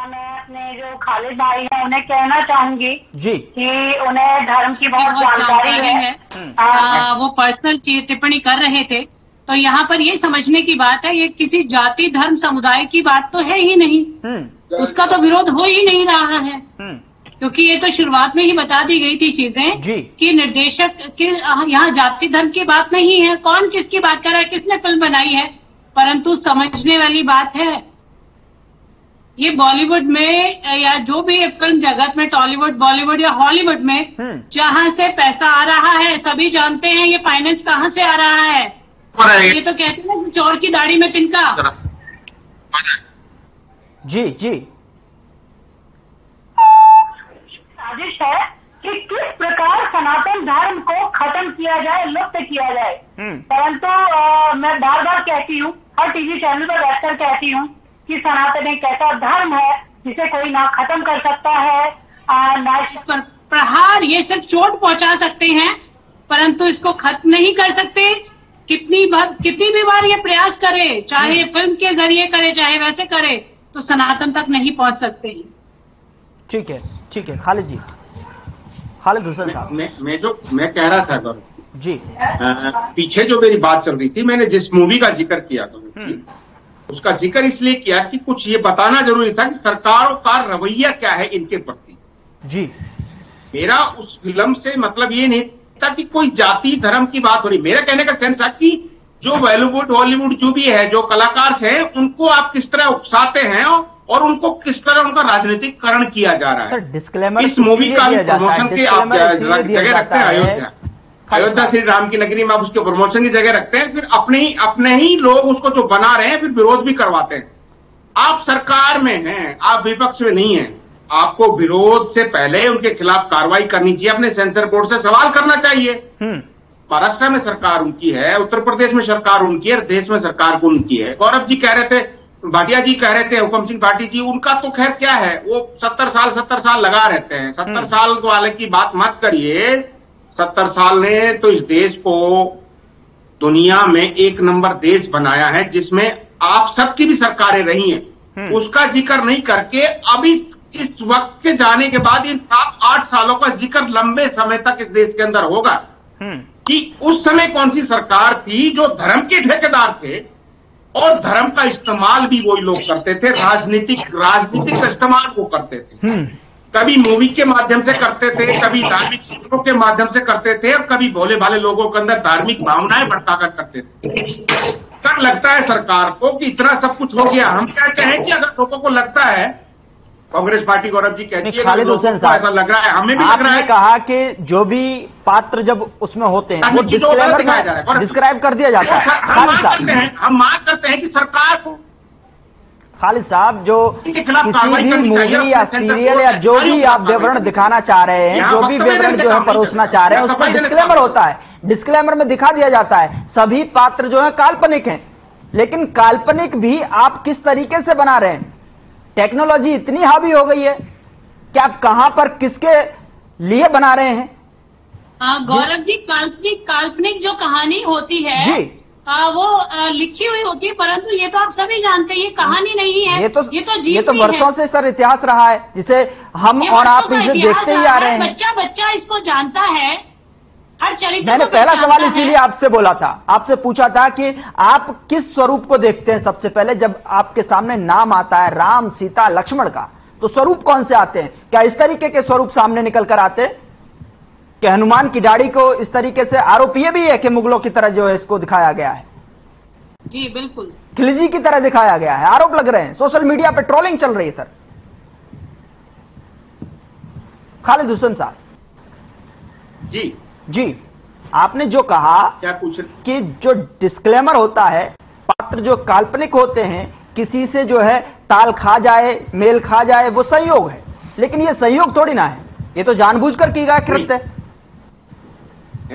मैं अपने जो खालिद भाई हैं उन्हें कहना चाहूंगी जी कि उन्हें धर्म की बहुत जानकारी है। वो पर्सनल टिप्पणी कर रहे थे, तो यहाँ पर ये समझने की बात है, ये किसी जाति धर्म समुदाय की बात तो है ही नहीं, उसका तो विरोध हो ही नहीं रहा है, क्योंकि ये तो शुरुआत में ही बता दी गई थी चीजें कि निर्देशक के यहाँ जाति धर्म की बात नहीं है। कौन किसकी बात कर रहा है, किसने फिल्म बनाई है, परंतु समझने वाली बात है ये बॉलीवुड में या जो भी फिल्म जगत में, टॉलीवुड, बॉलीवुड या हॉलीवुड में जहां से पैसा आ रहा है सभी जानते हैं ये फाइनेंस कहां से आ रहा है। ये तो कहते हैं कि चोर की दाढ़ी में तिनका। जी जी, साजिश है कि किस प्रकार सनातन धर्म को खत्म किया जाए, लुप्त किया जाए। परंतु मैं बार बार कहती हूँ, हर टीवी चैनल पर बैठकर कहती हूँ कि सनातन एक ऐसा धर्म है जिसे कोई ना खत्म कर सकता है, ना इस पर प्रहार, ये सिर्फ चोट पहुंचा सकते हैं परंतु इसको खत्म नहीं कर सकते। कितनी भी बार ये प्रयास करे, चाहे फिल्म के जरिए करे चाहे वैसे करे, तो सनातन तक नहीं पहुंच सकते हैं। ठीक है, ठीक है। खालिद जी, खालिद हुसैन साहब, मैं कह रहा था गौरव जी, पीछे जो मेरी बात चल रही थी, मैंने जिस मूवी का जिक्र किया उसका जिक्र इसलिए किया कि कुछ ये बताना जरूरी था कि सरकारों का रवैया क्या है इनके प्रति। जी, मेरा उस फिल्म से मतलब ये नहीं था कि कोई जाति धर्म की बात हो रही। मेरा कहने का सेंस था कि जो बॉलीवुड हॉलीवुड जो भी है, जो कलाकार हैं, उनको आप किस तरह उकसाते हैं और उनको किस तरह उनका राजनीतिकरण किया जा रहा है। सर, डिस्क्लेमर इस मूवी का प्रमोशन की आप जगह रखते हैं अयोध्या श्री राम की नगरी में, आप उसके प्रमोशन की जगह रखते हैं, फिर अपने ही लोग उसको जो बना रहे हैं फिर विरोध भी करवाते हैं। आप सरकार में हैं, आप विपक्ष में नहीं हैं। आपको विरोध से पहले उनके खिलाफ कार्रवाई करनी चाहिए, अपने सेंसर बोर्ड से सवाल करना चाहिए। महाराष्ट्र में सरकार उनकी है, उत्तर प्रदेश में सरकार उनकी है, देश में सरकार उनकी है। गौरव जी कह रहे थे, भाटिया जी कह रहे थे, हुकम सिंह भाटी जी, उनका तो खैर क्या है, वो 70 साल लगा रहते हैं। 70 साल वाले की बात मत करिए। 70 साल ने तो इस देश को दुनिया में एक नंबर देश बनाया है, जिसमें आप सबकी भी सरकारें रही हैं। उसका जिक्र नहीं करके अभी इस वक्त के जाने के बाद इन 7-8 सालों का जिक्र लंबे समय तक इस देश के अंदर होगा कि उस समय कौन सी सरकार थी जो धर्म के ठेकेदार थे और धर्म का इस्तेमाल भी वही लोग करते थे, राजनीतिक इस्तेमाल वो करते थे। कभी मूवी के माध्यम से करते थे, कभी धार्मिक चित्रों के माध्यम से करते थे और कभी भोले भाले लोगों के अंदर धार्मिक भावनाएं भड़काकर करते थे। तब लगता है सरकार को कि इतना सब कुछ हो गया। हम कहते हैं कि अगर लोगों को लगता है, कांग्रेस पार्टी गौरव जी कहती है खालिद हुसैन साहब, ऐसा लग रहा है, हमें भी लग रहा है। कहा कि जो भी पात्र जब उसमें होते हैं वो डिस्क्लेमर में डिस्क्राइब कर दिया जाता है। हम मांग करते हैं कि सरकार को, खालिद साहब, जो किसी भी मूवी या सीरियल या जो भी आप विवरण दिखाना चाह रहे हैं, जो भी विवरण जो है परोसना चाह रहे हैं, उस पर डिस्क्लेमर होता है। डिस्क्लेमर में दिखा दिया जाता है सभी पात्र जो है काल्पनिक हैं, लेकिन काल्पनिक भी आप किस तरीके से बना रहे हैं। टेक्नोलॉजी इतनी हावी हो गई है कि आप कहां पर किसके लिए बना रहे हैं। गौरव जी, काल्पनिक जो कहानी होती है जी, वो लिखी हुई होती है, परंतु ये तो आप सभी जानते हैं ये कहानी नहीं है। ये तो वर्षों से सर इतिहास रहा है, जिसे हम और आप इसे देखते ही आ रहे हैं। बच्चा इसको जानता है, हर चरित्र। मैंने पहला सवाल इसीलिए आपसे बोला था, आपसे पूछा था कि आप किस स्वरूप को देखते हैं। सबसे पहले जब आपके सामने नाम आता है राम, सीता, लक्ष्मण का, तो स्वरूप कौन से आते हैं? क्या इस तरीके के स्वरूप सामने निकल कर आते हैं कि हनुमान की दाढ़ी को इस तरीके से आरोप ये भी है कि मुगलों की तरह जो है इसको दिखाया गया है? जी बिल्कुल, खिलजी की तरह दिखाया गया है, आरोप लग रहे हैं, सोशल मीडिया पर ट्रोलिंग चल रही है। सर खालिद हुसैन साहब जी, आपने जो कहा क्या पूछ कि जो डिस्क्लेमर होता है, पात्र जो काल्पनिक होते हैं, किसी से जो है ताल खा जाए, मेल खा जाए, वो संयोग है, लेकिन ये संयोग थोड़ी ना है, ये तो जानबूझकर की गया कृत्य है।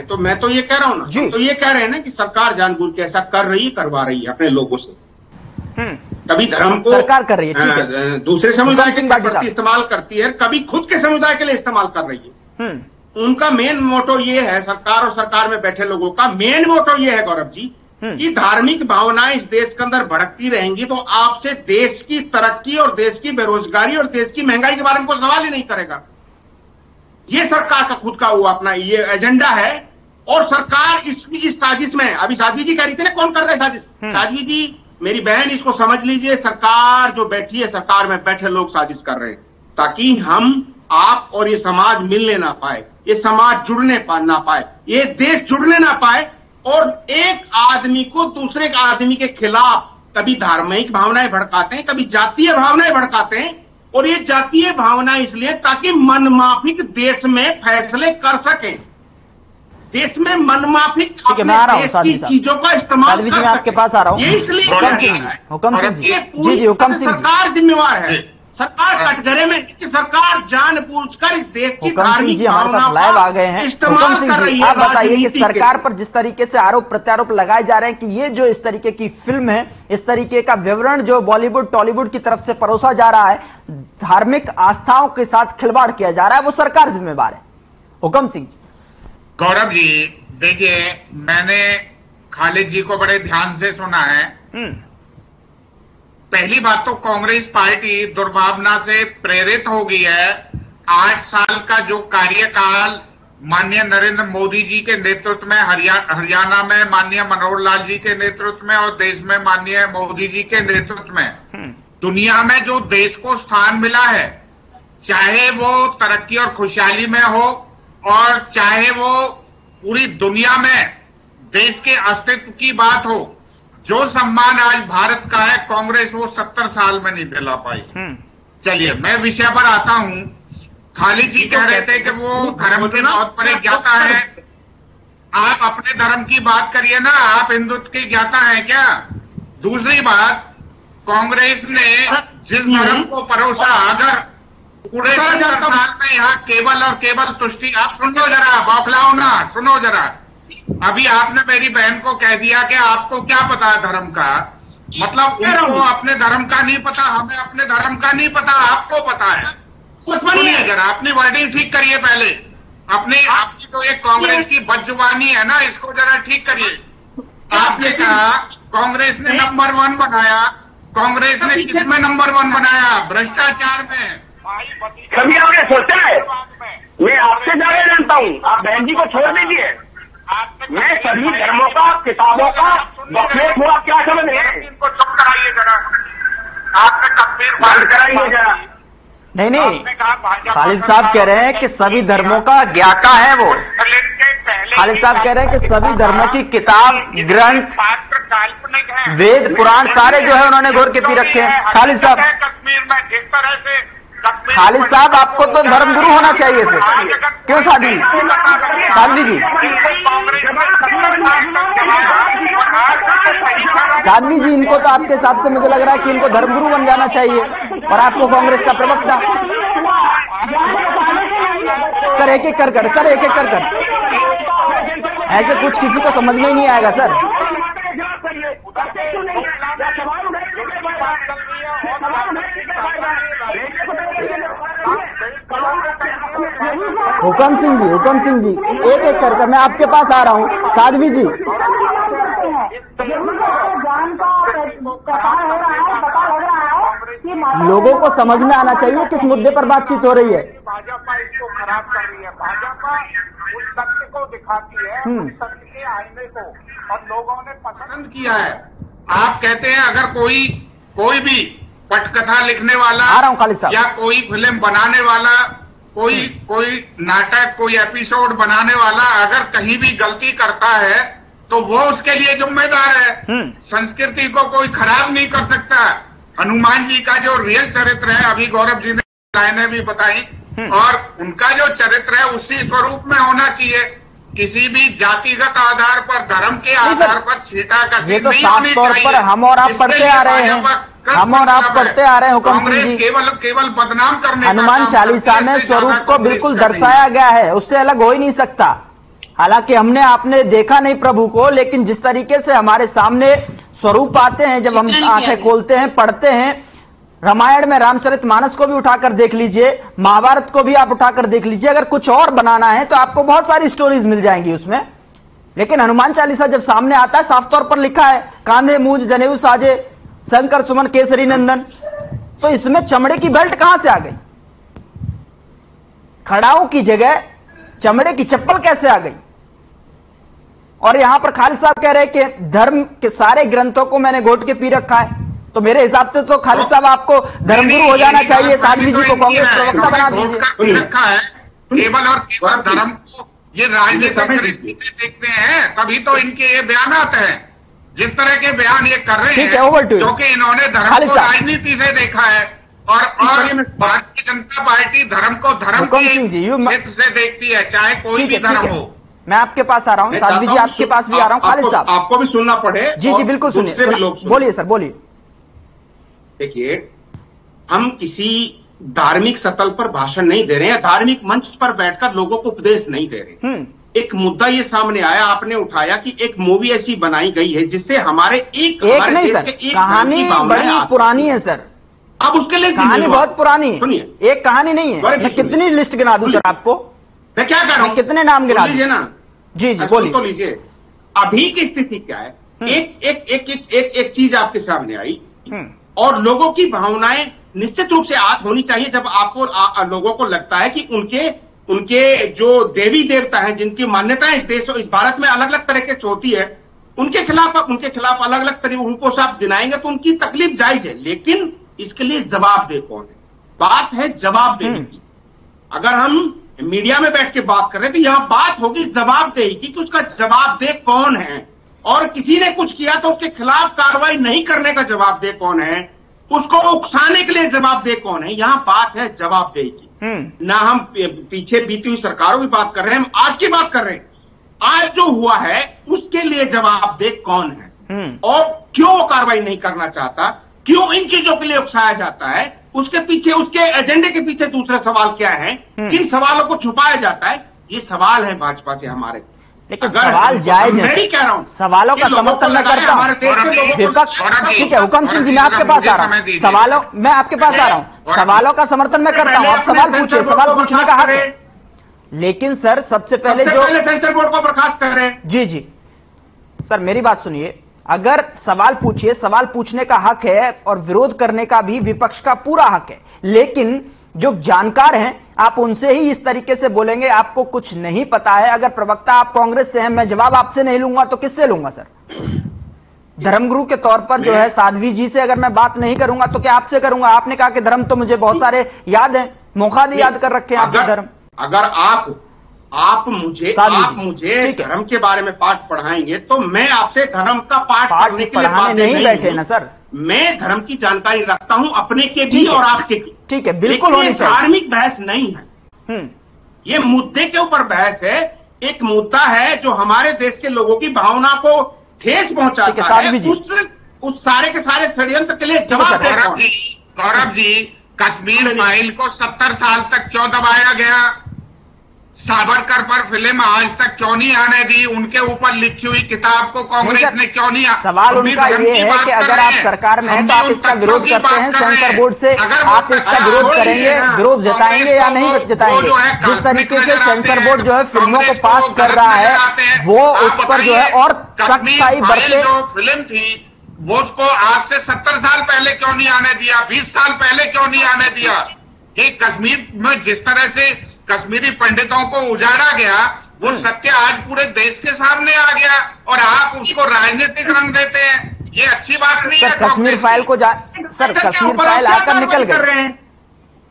तो मैं तो ये कह रहा हूं ना, तो ये कह रहे हैं ना कि सरकार जानबूझ के ऐसा कर रही है, करवा रही है अपने लोगों से। कभी धर्म को सरकार कर रही है, ठीक है, दूसरे समुदाय के प्रति इस्तेमाल करती है, कभी खुद के समुदाय के लिए इस्तेमाल कर रही है। उनका मेन मोटो ये है, सरकार और सरकार में बैठे लोगों का मेन मोटो ये है गौरव जी, कि धार्मिक भावनाएं इस देश के अंदर भड़कती रहेंगी तो आपसे देश की तरक्की और देश की बेरोजगारी और देश की महंगाई के बारे में कोई सवाल ही नहीं करेगा। ये सरकार का खुद का वो अपना ये एजेंडा है। और सरकार इस साजिश में, अभी साध्वी जी कह रही थी ना कौन कर रहा है साजिश, साध्वी जी मेरी बहन इसको समझ लीजिए, सरकार जो बैठी है, सरकार में बैठे लोग साजिश कर रहे हैं ताकि हम, आप और ये समाज मिलने ना पाए, ये समाज जुड़ने ना पाए, ये देश जुड़ने ना पाए और एक आदमी को दूसरे आदमी के खिलाफ कभी धार्मिक भावनाएं भड़काते हैं, कभी जातीय भावनाएं भड़काते हैं। और ये जातीय भावना इसलिए ताकि मनमाफिक देश में फैसले कर सके, देश में मनमाफिक अपने देश की चीजों का इस्तेमाल कर सके। मैं आपके पास आ रहा हूँ, ये इसलिए हुकम सिंह जी, हुकम सिंह सरकार जिम्मेवार है। सरकार कटघरे में, सरकार जानबूझकर इस देश की धार्मिक जी हमारे साथ लाइव आ गए हैं। हुकम सिंह जी, आप बताइए कि सरकार पर जिस तरीके से आरोप प्रत्यारोप लगाए जा रहे हैं कि ये जो इस तरीके की फिल्म है, इस तरीके का विवरण जो बॉलीवुड टॉलीवुड की तरफ से परोसा जा रहा है, धार्मिक आस्थाओं के साथ खिलवाड़ किया जा रहा है, वो सरकार जिम्मेवार है। हुकम सिंह जी। गौरव जी देखिए, मैंने खालिद जी को बड़े ध्यान से सुना है। पहली बात तो कांग्रेस पार्टी दुर्भावना से प्रेरित हो गई है। 8 साल का जो कार्यकाल माननीय नरेंद्र मोदी जी के नेतृत्व में हरियाणा में माननीय मनोहर लाल जी के नेतृत्व में और देश में माननीय मोदी जी के नेतृत्व में दुनिया में जो देश को स्थान मिला है, चाहे वो तरक्की और खुशहाली में हो और चाहे वो पूरी दुनिया में देश के अस्तित्व की बात हो, जो सम्मान आज भारत का है कांग्रेस वो 70 साल में नहीं दिला पाई। चलिए मैं विषय पर आता हूं। खालिद जी कह रहे थे कि वो धर्म के बहुत बड़े ज्ञाता है। आप अपने धर्म की बात करिए ना, आप हिंदुत्व के ज्ञाता हैं क्या? दूसरी बात, कांग्रेस ने जिस धर्म को परोसा, अगर पूरे 70 साल में यहाँ केवल और केवल तुष्टि, आप सुन लो जरा, बौखलाओ ना, सुनो जरा। अभी आपने मेरी बहन को कह दिया कि आपको क्या पता है धर्म का, मतलब उनको अपने धर्म का नहीं पता, हमें अपने धर्म का नहीं पता, आपको पता है। सुनिए जरा, अपनी वर्डिंग ठीक करिए पहले, आपकी तो एक कांग्रेस की बदजुबानी है ना, इसको जरा ठीक करिए। आपने कहा कांग्रेस ने नंबर 1 बनाया, कांग्रेस ने किसमें नंबर 1 बनाया? भ्रष्टाचार में। कभी आपने सोचा है? मैं आपसे ज्यादा जानता हूँ, आप बहन जी को छोड़ दीजिए। मैं सभी धर्मों का, किताबों का बकलेट हुआ क्या समझ रहे हैं? इनको चुप कराइए जरा, आपने तकबीर बंद कराइए जरा। नहीं, खालिद साहब कह रहे हैं कि सभी धर्मों का ज्ञाता है वो। खालिद साहब कह रहे हैं कि सभी धर्मों की किताब, ग्रंथ, वेद, पुराण सारे जो है उन्होंने घोर के पी रखे हैं। खालिद साहब, खालिद साहब आपको तो धर्मगुरु होना चाहिए फिर, क्यों साध्वी जी? साध्वी जी, इनको तो आपके हिसाब से मुझे लग रहा है कि इनको धर्मगुरु बन जाना चाहिए और आपको कांग्रेस का प्रवक्ता। सर एक एक कर ऐसे कुछ किसी को समझ में ही नहीं आएगा सर। हुकम सिंह जी, एक एक कर मैं आपके पास आ रहा हूँ। साध्वी जी, लोगों को समझ में आना चाहिए किस मुद्दे पर बातचीत हो रही है। भाजपा इसको खराब कर रही है, भाजपा उस सत्य को दिखाती है, उस सत्य के आईने को, और लोगों ने पसंद किया है। आप कहते हैं अगर कोई भी पटकथा लिखने वाला आ रहा हूं खालिद साहब, या कोई फिल्म बनाने वाला, कोई नाटक, कोई एपिसोड बनाने वाला अगर कहीं भी गलती करता है तो वो उसके लिए जिम्मेदार है। संस्कृति को कोई खराब नहीं कर सकता। हनुमान जी का जो रियल चरित्र है, अभी गौरव जी ने लाइनें भी बताई, और उनका जो चरित्र है उसी स्वरूप में होना चाहिए। किसी भी जातिगत आधार पर, धर्म के आधार पर छींटाकशी तो साफ तौर पर हम और आप पढ़ते आ रहे हैं, हुकम सिंह जी। केवल बदनाम करने, हनुमान चालीसा में स्वरूप को बिल्कुल दर्शाया गया है, उससे अलग हो ही नहीं सकता। हालांकि हमने आपने देखा नहीं प्रभु को, लेकिन जिस तरीके से हमारे सामने स्वरूप आते हैं जब हम आंखें खोलते हैं, पढ़ते हैं, रामायण में रामचरितमानस को भी उठाकर देख लीजिए, महाभारत को भी आप उठाकर देख लीजिए, अगर कुछ और बनाना है तो आपको बहुत सारी स्टोरीज मिल जाएंगी उसमें। लेकिन हनुमान चालीसा जब सामने आता है साफ तौर पर लिखा है कांधे मूंज जनेऊ साजे शंकर सुमन केसरी नंदन, तो इसमें चमड़े की बेल्ट कहां से आ गई? खड़ाऊ की जगह चमड़े की चप्पल कैसे आ गई? और यहां पर खालिद साहब कह रहे हैं कि धर्म के सारे ग्रंथों को मैंने घोट के पी रखा है, तो मेरे हिसाब से तो खालिद साहब आपको धर्मगुरु हो जाना चाहिए, साध्वी जी को कांग्रेस प्रवक्ता बना दीजिए। रखा है केवल और केवल धर्म को ये राजनीतिक दृष्टि से देखते हैं, तभी तो इनके ये बयान आते हैं जिस तरह के बयान ये कर रहे हैं, क्योंकि इन्होंने धर्म को राजनीति से देखा है और भारतीय जनता पार्टी धर्म को धर्म के क्षेत्र से देखती है, चाहे कोई भी धर्म हो। मैं आपके पास आ रहा हूं, साध्वी जी आपके पास भी आ रहा हूं। खालिद साहब आपको भी सुनना पड़े। जी जी बिल्कुल सुनिए, बोलिए सर बोलिए। देखिए, हम किसी धार्मिक सतल पर भाषण नहीं दे रहे हैं, धार्मिक मंच पर बैठकर लोगों को उपदेश नहीं दे रहे। एक मुद्दा ये सामने आया, आपने उठाया कि एक मूवी ऐसी बनाई गई है जिससे हमारे हमारे नहीं सर, कहानी बड़ी पुरानी है सर। अब उसके लिए कहानी बहुत पुरानी है, सुनिए एक कहानी नहीं है। मैं कितनी लिस्ट गिना दूं सर आपको? मैं क्या कर रहा हूं, कितने नाम गिना लीजिए ना। जी जी बोलिए। तो लीजिए, अभी की स्थिति क्या है? एक चीज आपके सामने आई और लोगों की भावनाएं निश्चित रूप से आत होनी चाहिए जब आपको लोगों को लगता है कि उनके जो देवी देवता हैं, जिनकी मान्यताएं इस देश इस भारत में अलग अलग तरीके से होती है, उनके खिलाफ अलग अलग तरीके उनको से आप दिलाएंगे तो उनकी तकलीफ जायज है, लेकिन इसके लिए जवाबदेह कौन है? बात है जवाबदेही की। अगर हम मीडिया में बैठ के बात कर रहे हैं तो यहां बात होगी जवाबदेही की कि उसका जवाबदेह कौन है, और किसी ने कुछ किया तो उसके खिलाफ कार्रवाई नहीं करने का जवाबदेह कौन है, उसको उकसाने के लिए जवाबदेह कौन है। यहां बात है जवाबदेही की। ना हम पीछे बीती हुई सरकारों की बात कर रहे हैं, हम आज की बात कर रहे हैं। आज जो हुआ है उसके लिए जवाबदेह कौन है और क्यों कार्रवाई नहीं करना चाहता, क्यों इन चीजों के लिए उकसाया जाता है, उसके पीछे उसके एजेंडे के पीछे दूसरे सवाल क्या है, किन सवालों को छुपाया जाता है, ये सवाल है भाजपा से हमारे। लेकिन सवाल जायज है, मैं कह रहा हूं सवालों का समर्थन मैं करता हूं। विपक्ष ठीक है, हुकम सिंह जी मैं आपके पास आ रहा हूं, सवालों मैं आपके पास आ रहा हूं, सवालों का समर्थन मैं करता हूं, आप सवाल पूछिए, सवाल पूछने का हक है। लेकिन सर सबसे पहले जो सेंसर बोर्ड को बर्खास्त कर रहे हैं। जी जी सर मेरी बात सुनिए, अगर सवाल पूछिए, सवाल पूछने का हक है और विरोध करने का भी विपक्ष का पूरा हक है, लेकिन जो जानकार हैं आप उनसे ही इस तरीके से बोलेंगे आपको कुछ नहीं पता है। अगर प्रवक्ता आप कांग्रेस से हैं, मैं जवाब आपसे नहीं लूंगा तो किससे लूंगा सर? धर्मगुरु के तौर पर जो है साध्वी जी से अगर मैं बात नहीं करूंगा तो क्या आपसे करूंगा? आपने कहा कि धर्म तो मुझे बहुत सारे याद है, मोखादी याद कर रखे हैं आपने धर्म। अगर आप मुझे धर्म के बारे में पाठ पढ़ाएंगे तो मैं आपसे धर्म का पाठ करने के लिए पढ़ाने नहीं बैठे ना सर। मैं धर्म की जानकारी रखता हूं, अपने के भी और आपके भी। ठीक है, बिल्कुल होनी चाहिए। धार्मिक बहस नहीं है, ये मुद्दे के ऊपर बहस है। एक मुद्दा है जो हमारे देश के लोगों की भावना को ठेस पहुंचाता है, उस सारे के सारे षड्यंत्र के लिए जवाब दे। गौरव जी, कश्मीर फाइल को 70 साल तक क्यों दबाया गया? सावरकर पर फिल्म आज तक क्यों नहीं आने दी? उनके ऊपर लिखी हुई किताब को कांग्रेस ने क्यों नहीं? सवाल उनका ये है कि अगर आप सरकार में हैं तो आप इसका विरोध करते हैं सेंसर बोर्ड से, आप इसका विरोध करेंगे, विरोध जताएंगे या नहीं जताएंगे? जिस तरीके से सेंसर बोर्ड जो है फिल्मों को पास कर रहा है वो उस पर जो है और सख्ताई बरते। जो फिल्म थी वो उसको आज से 70 साल पहले क्यों नहीं आने दिया? 20 साल पहले क्यों नहीं आने दिया? कि कश्मीर में जिस तरह से कश्मीरी पंडितों को उजाड़ा गया वो सत्य आज पूरे देश के सामने आ गया और आप उसको राजनीतिक रंग देते हैं, ये अच्छी बात नहीं है। कश्मीर फाइल को सर कश्मीर फाइल आकर निकल गई,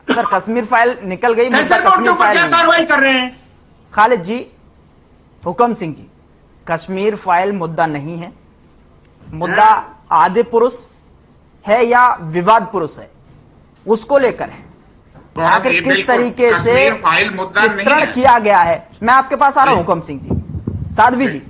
सर कश्मीर फाइल निकल गई, मुद्दा कश्मीर फाइल कार्रवाई कर रहे हैं। खालिद जी, हुकम सिंह जी, कश्मीर फाइल मुद्दा नहीं है, मुद्दा आदि पुरुष है या विवाद पुरुष है उसको लेकर है। आखिर किस तरीके से चित्रण किया गया है, मैं आपके पास आ रहा हूं हुकम सिंह जी। साध्वी जी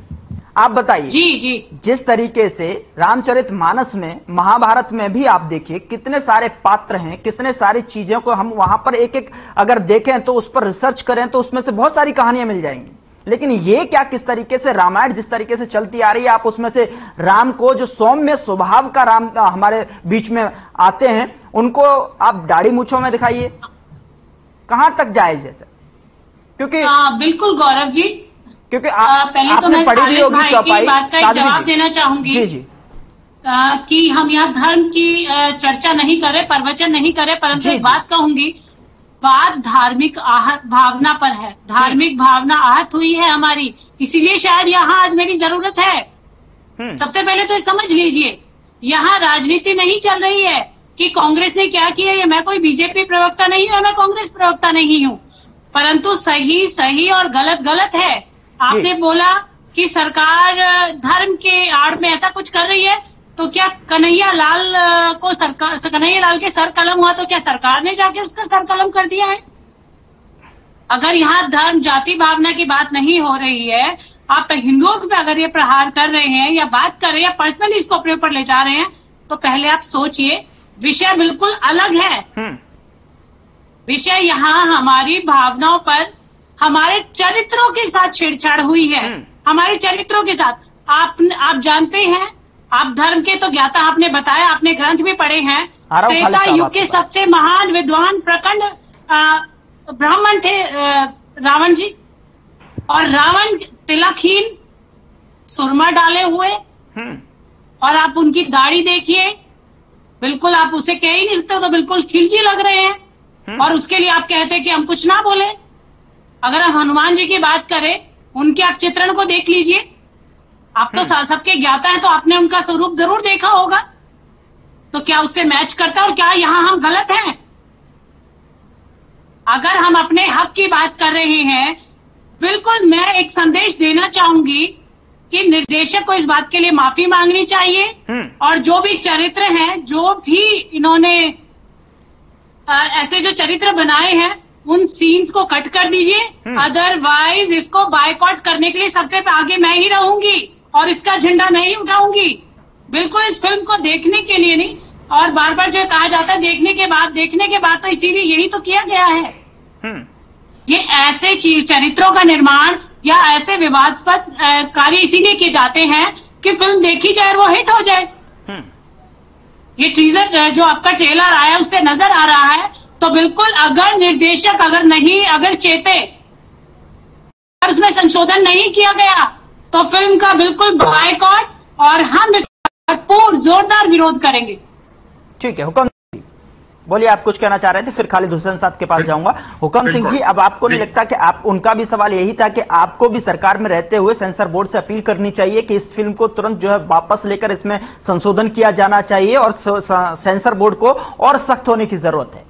आप बताइए। जी जी, जिस तरीके से रामचरितमानस में, महाभारत में भी आप देखिए कितने सारे पात्र हैं, कितने सारी चीजों को हम वहां पर एक एक अगर देखें तो उस पर रिसर्च करें तो उसमें से बहुत सारी कहानियां मिल जाएंगी। लेकिन ये क्या, किस तरीके से रामायण जिस तरीके से चलती आ रही है, आप उसमें से राम को, जो सौम्य स्वभाव का राम हमारे बीच में आते हैं, उनको आप दाढ़ी मूंछों में दिखाइए, कहां तक जायज है सर? क्योंकि बिल्कुल गौरव जी, क्योंकि पहले तो मैं पढ़ी होगी चौपाई, बात का जवाब देना चाहूंगी जी जी, कि हम यहाँ धर्म की चर्चा नहीं करें, प्रवचन नहीं करें, परंतु एक बात कहूंगी, बात धार्मिक भावना पर है। धार्मिक भावना आहत हुई है हमारी, इसीलिए शायद यहाँ आज मेरी जरूरत है। सबसे पहले तो समझ लीजिए, यहाँ राजनीति नहीं चल रही है कि कांग्रेस ने क्या किया। ये मैं कोई बीजेपी प्रवक्ता नहीं हूँ, मैं कांग्रेस प्रवक्ता नहीं हूँ, परंतु सही सही और गलत गलत है। आपने बोला कि सरकार धर्म के आड़ में ऐसा कुछ कर रही है, तो क्या कन्हैया लाल के सर कलम हुआ तो क्या सरकार ने जाके उसका सर कलम कर दिया है? अगर यहाँ धर्म जाति भावना की बात नहीं हो रही है, आप हिंदुओं पे अगर ये प्रहार कर रहे हैं या बात कर रहे हैं या पर्सनली इसको अपने ऊपर ले जा रहे हैं, तो पहले आप सोचिए, विषय बिल्कुल अलग है। विषय यहाँ हमारी भावनाओं पर, हमारे चरित्रों के साथ छेड़छाड़ हुई है, हमारे चरित्रों के साथ। आप जानते हैं, आप धर्म के तो ज्ञाता, आपने बताया, आपने ग्रंथ भी पढ़े हैं। त्रेता युग के सबसे महान विद्वान प्रखंड ब्राह्मण थे रावण जी, और रावण तिलकहीन, सुरमा डाले हुए, और आप उनकी दाढ़ी देखिए, बिल्कुल आप उसे कह ही नहीं सकते, तो बिल्कुल खिलजी लग रहे हैं। और उसके लिए आप कहते हैं कि हम कुछ ना बोले। अगर हम हनुमान जी की बात करें, उनके आप चित्रण को देख लीजिए, आप तो सबके ज्ञाता है, तो आपने उनका स्वरूप जरूर देखा होगा, तो क्या उससे मैच करता है? और क्या यहाँ हम गलत हैं? अगर हम अपने हक की बात कर रहे हैं, बिल्कुल मैं एक संदेश देना चाहूंगी कि निर्देशक को इस बात के लिए माफी मांगनी चाहिए, और जो भी चरित्र हैं, जो भी इन्होंने ऐसे जो चरित्र बनाए हैं, उन सीन्स को कट कर दीजिए। अदरवाइज इसको बायकॉट करने के लिए सबसे आगे मैं ही रहूंगी और इसका झंडा मैं ही उठाऊंगी। बिल्कुल इस फिल्म को देखने के लिए नहीं, और बार बार जो कहा जाता है देखने के बाद तो इसीलिए यही तो किया गया है। ये ऐसे चरित्रों का निर्माण या ऐसे विवादास्पद कार्य इसीलिए किए जाते हैं कि फिल्म देखी जाए और वो हिट हो जाए। ये टीजर जो आपका ट्रेलर आया उससे नजर आ रहा है, तो बिल्कुल अगर निर्देशक अगर चेते, अगर उसमें संशोधन नहीं किया गया, तो फिल्म का बिल्कुल बायकॉट, और हम इसका भरपूर जोरदार विरोध करेंगे। ठीक है, हुक्म बोलिए, आप कुछ कहना चाह रहे थे, फिर खालिद हुसैन साहब के पास जाऊंगा। हुक्म सिंह जी, अब आपको नहीं लगता कि आप, उनका भी सवाल यही था कि आपको भी सरकार में रहते हुए सेंसर बोर्ड से अपील करनी चाहिए कि इस फिल्म को तुरंत जो है वापस लेकर इसमें संशोधन किया जाना चाहिए और सेंसर बोर्ड को और सख्त होने की जरूरत है?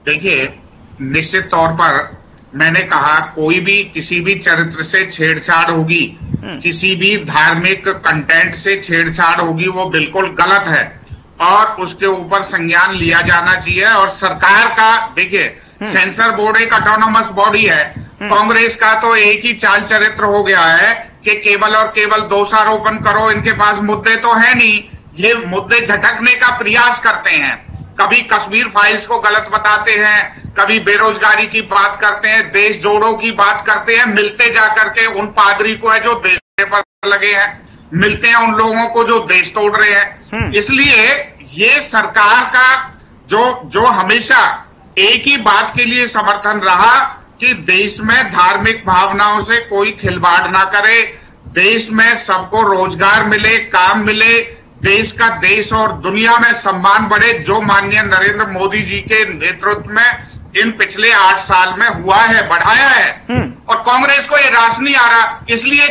देखिए, निश्चित तौर पर मैंने कहा, कोई भी किसी भी चरित्र से छेड़छाड़ होगी, किसी भी धार्मिक कंटेंट से छेड़छाड़ होगी, वो बिल्कुल गलत है और उसके ऊपर संज्ञान लिया जाना चाहिए। और सरकार का, देखिए, सेंसर बोर्ड एक ऑटोनोमस बॉडी है। कांग्रेस का तो एक ही चाल चरित्र हो गया है कि केवल और केवल दोषारोपण करो, इनके पास मुद्दे तो है नहीं, ये मुद्दे झटकने का प्रयास करते हैं। कभी कश्मीर फाइल्स को गलत बताते हैं, कभी बेरोजगारी की बात करते हैं, देश जोड़ो की बात करते हैं, मिलते जाकर के उन पादरी को है जो देश पर लगे हैं, मिलते हैं उन लोगों को जो देश तोड़ रहे हैं। इसलिए ये सरकार का जो हमेशा एक ही बात के लिए समर्थन रहा कि देश में धार्मिक भावनाओं से कोई खिलवाड़ ना करे, देश में सबको रोजगार मिले, काम मिले, देश का देश और दुनिया में सम्मान बढ़े, जो माननीय नरेंद्र मोदी जी के नेतृत्व में इन पिछले 8 साल में हुआ है, बढ़ाया है। और कांग्रेस को ये रास नहीं आ रहा, इसलिए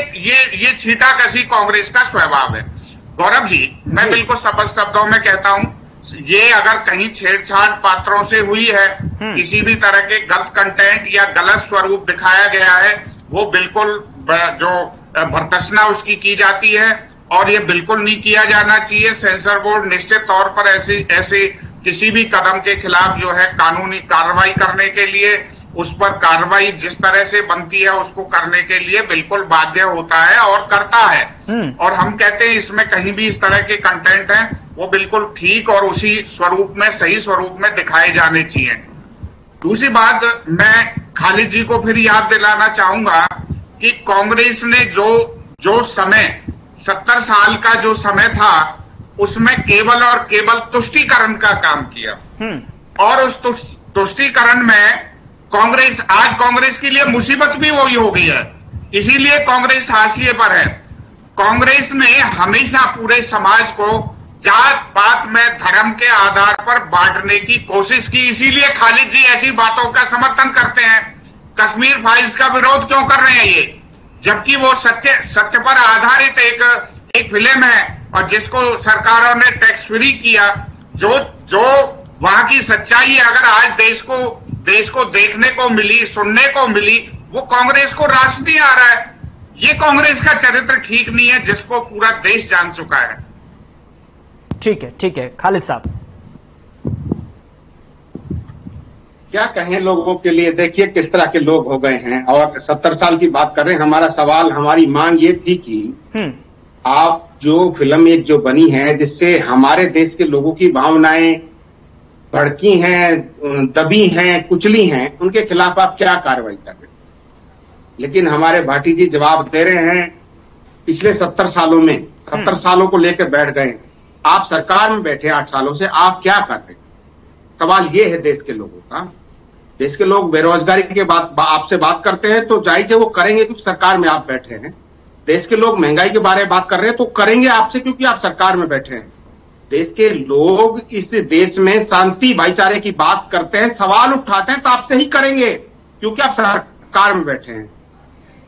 ये छींटाकशी कांग्रेस का स्वभाव है। गौरव जी, मैं बिल्कुल स्पष्ट शब्दों में कहता हूं, ये अगर कहीं छेड़छाड़ पात्रों से हुई है, किसी भी तरह के गलत कंटेंट या गलत स्वरूप दिखाया गया है, वो बिल्कुल जो भर्त्सना उसकी की जाती है और ये बिल्कुल नहीं किया जाना चाहिए। सेंसर बोर्ड निश्चित तौर पर ऐसे किसी भी कदम के खिलाफ जो है कानूनी कार्रवाई करने के लिए, उस पर कार्रवाई जिस तरह से बनती है उसको करने के लिए बिल्कुल बाध्य होता है और करता है। और हम कहते हैं इसमें कहीं भी इस तरह के कंटेंट हैं वो बिल्कुल ठीक और उसी स्वरूप में, सही स्वरूप में दिखाए जाने चाहिए। दूसरी बात, मैं खालिद जी को फिर याद दिलाना चाहूंगा कि कांग्रेस ने जो समय 70 साल का जो समय था उसमें केवल और केवल तुष्टीकरण का काम किया और उस तुष्टीकरण में आज कांग्रेस के लिए मुसीबत भी वही हो गई है। इसीलिए कांग्रेस हाशिए पर है। कांग्रेस ने हमेशा पूरे समाज को जात पात में धर्म के आधार पर बांटने की कोशिश की। इसीलिए खालिद जी ऐसी बातों का समर्थन करते हैं। कश्मीर फाइल्स का विरोध क्यों कर रहे हैं ये, जबकि वो सत्य पर आधारित एक फिल्म है और जिसको सरकारों ने टैक्स फ्री किया। जो वहां की सच्चाई है, अगर आज देश को देखने को मिली, सुनने को मिली, वो कांग्रेस को रास नहीं आ रहा है। ये कांग्रेस का चरित्र ठीक नहीं है, जिसको पूरा देश जान चुका है। ठीक है खालिद साहब, क्या कहें लोगों के लिए। देखिए किस तरह के लोग हो गए हैं और 70 साल की बात कर रहे हैं। हमारा सवाल, हमारी मांग ये थी कि आप जो फिल्म एक जो बनी है जिससे हमारे देश के लोगों की भावनाएं भड़की हैं, दबी हैं, कुचली हैं, उनके खिलाफ आप क्या कार्रवाई कर रहे हैं। लेकिन हमारे भाटी जी जवाब दे रहे हैं पिछले 70 सालों में, 70 सालों को लेकर बैठ गए। आप सरकार में बैठे 8 सालों से, आप क्या कर रहे हैं। सवाल ये है देश के लोगों का। देश के लोग बेरोजगारी के आपसे बात करते हैं तो जाहिर है वो करेंगे क्योंकि सरकार में आप बैठे हैं। देश के लोग महंगाई के बारे में बात कर रहे हैं तो करेंगे आपसे क्योंकि आप सरकार में बैठे हैं। देश के लोग इस देश में शांति भाईचारे की बात करते हैं, सवाल उठाते हैं तो आपसे ही करेंगे क्योंकि आप सरकार में बैठे हैं।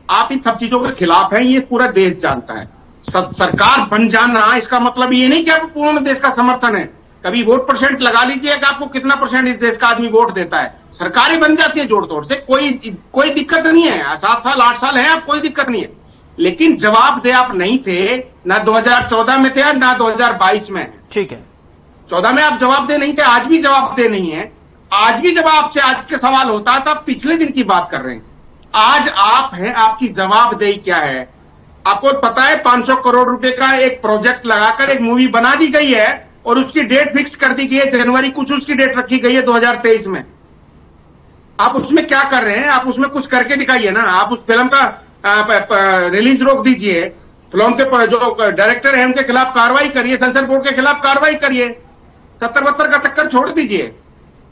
आप इन सब चीजों के खिलाफ हैं, ये पूरा देश जानता है। सरकार बन जाना इसका मतलब ये नहीं कि आपको पूर्ण देश का समर्थन है। कभी वोट परसेंट लगा लीजिए कि आपको कितना परसेंट इस देश का आदमी वोट देता है। सरकारें बन जाती है जोड़ तोड़ से, कोई दिक्कत नहीं है। 7 साल 8 साल है, आप कोई दिक्कत नहीं है। लेकिन जवाबदेह आप नहीं थे, ना 2014 में थे ना 2022 में। ठीक है, 14 में आप जवाबदेह नहीं थे, आज भी जवाबदेह नहीं है। आज भी जब आपसे आज के सवाल होता है तो आप पिछले दिन की बात कर रहे हैं। आज आप हैं, आपकी जवाबदेही क्या है। आपको पता है 500 करोड़ रुपए का एक प्रोजेक्ट लगाकर एक मूवी बना दी गई है और उसकी डेट फिक्स कर दी गई है जनवरी, कुछ उसकी डेट रखी गई है 2023 में। आप उसमें क्या कर रहे हैं, आप उसमें कुछ करके दिखाइए ना। आप उस फिल्म का रिलीज रोक दीजिए, फिल्म के जो डायरेक्टर हैं उनके खिलाफ कार्रवाई करिए, सेंसर बोर्ड के खिलाफ कार्रवाई करिए, 70-72 का चक्कर छोड़ दीजिए।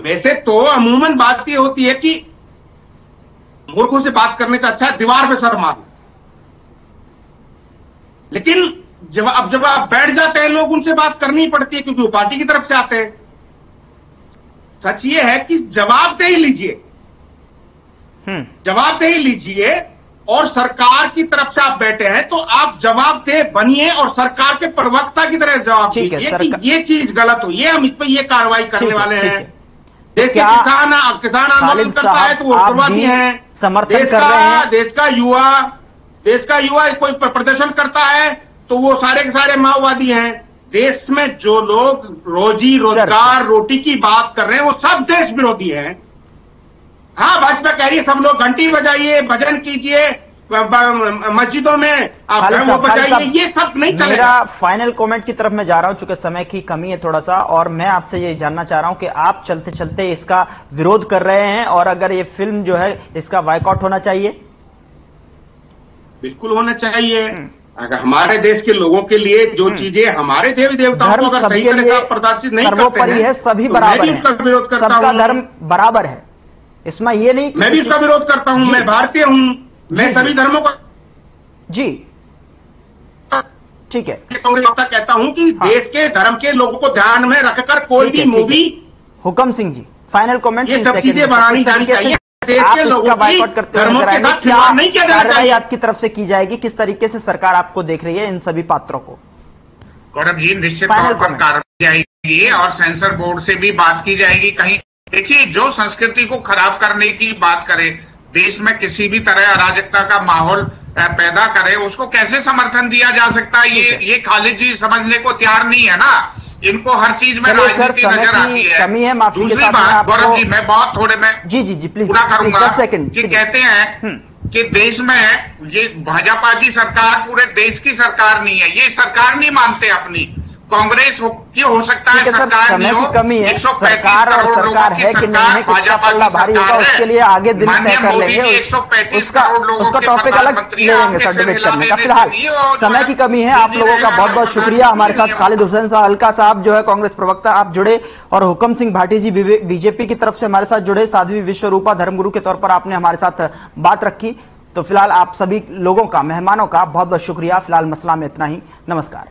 वैसे तो अमूमन बात ये होती है कि मूर्खों से बात करने से अच्छा दीवार पे सर मारो। लेकिन जब आप बैठ जाते हैं, लोग उनसे बात करनी पड़ती है क्योंकि वो पार्टी की तरफ से आते हैं। सच ये है कि जवाबदेही लीजिए, जवाबदेही लीजिए और सरकार की तरफ से आप बैठे हैं तो आप जवाबदेह बनिए और सरकार के प्रवक्ता की तरह जवाब दीजिए कि ये चीज गलत हुई है, हम इस पर ये कार्रवाई करने वाले हैं। देश के किसान आंदोलन करता है तो वो उग्रवादी है। समर्थन कर रहे हैं। देश का युवा कोई प्रदर्शन करता है तो वो सारे के सारे माओवादी हैं। देश में जो लोग रोजी रोजगार रोटी की बात कर रहे हैं वो सब देश विरोधी हैं। हाँ, भाजपा कह रही है सब लोग घंटी बजाइए, भजन कीजिए, मस्जिदों में आप वो बजाइए, ये सब नहीं चलेगा। मेरा फाइनल कमेंट की तरफ मैं जा रहा हूं, चूंकि समय की कमी है थोड़ा सा, और मैं आपसे ये जानना चाह रहा हूं कि आप चलते चलते इसका विरोध कर रहे हैं और अगर ये फिल्म जो है इसका बायकॉट होना चाहिए। बिल्कुल होना चाहिए। अगर हमारे देश के लोगों के लिए जो चीजें हमारे देवी देवताओं को अगर सही तरह से प्रदर्शित नहीं करते हैं, सभी बराबर है, सबका धर्म बराबर है, इसमें ये नहीं। मैं भी उसका विरोध करता हूं, मैं भारतीय हूं, मैं सभी धर्मों का जी ठीक है कांग्रेस कहता हूं कि देश के धर्म के लोगों को ध्यान में रखकर कोई भी मूवी। हुकम सिंह जी, फाइनल कमेंट। ये सब चीजें बनानी जानी चाहिए। देश के लोगों की धर्मों के साथ खिलवाड़ नहीं किया जाना चाहिए। आपकी तरफ से की जाएगी, किस तरीके से सरकार आपको देख रही है इन सभी पात्रों को। गौरव जी, निश्चित तौर पर कार्रवाई जाएगी और सेंसर बोर्ड से भी बात की जाएगी। कहीं देखिए, जो संस्कृति को खराब करने की बात करे, देश में किसी भी तरह अराजकता का माहौल पैदा करे, उसको कैसे समर्थन दिया जा सकता है, ये खालिद जी समझने को तैयार नहीं है ना। इनको हर चीज में राजनीति नजर आती है। कमी है, माफी। दूसरी बात गौरव जी, मैं बहुत थोड़े में जी प्लीज पूरा करूंगा कि कहते हैं कि देश में ये भाजपा की सरकार पूरे देश की सरकार नहीं है, ये सरकार नहीं मानते अपनी। कांग्रेस की हो सकता है सरकार समय की कमी है, सरकार और सरकार है कि नहीं है, किसका पल्ला भारी होगा उसके लिए आगे दिन तय कर लेंगे, उसका टॉपिक अलग ले लेंगे सर डिबेट करने का। फिलहाल समय की कमी है। आप लोगों का बहुत बहुत शुक्रिया। हमारे साथ खालिद हुसैन साहब हल्का साहब जो है कांग्रेस प्रवक्ता आप जुड़े, और हुकम सिंह भाटी जी बीजेपी की तरफ से हमारे साथ जुड़े। साध्वी विश्वरूपा धर्मगुरु के तौर पर आपने हमारे साथ बात रखी। तो फिलहाल आप सभी लोगों का, मेहमानों का बहुत बहुत शुक्रिया। फिलहाल मसला में इतना ही। नमस्कार।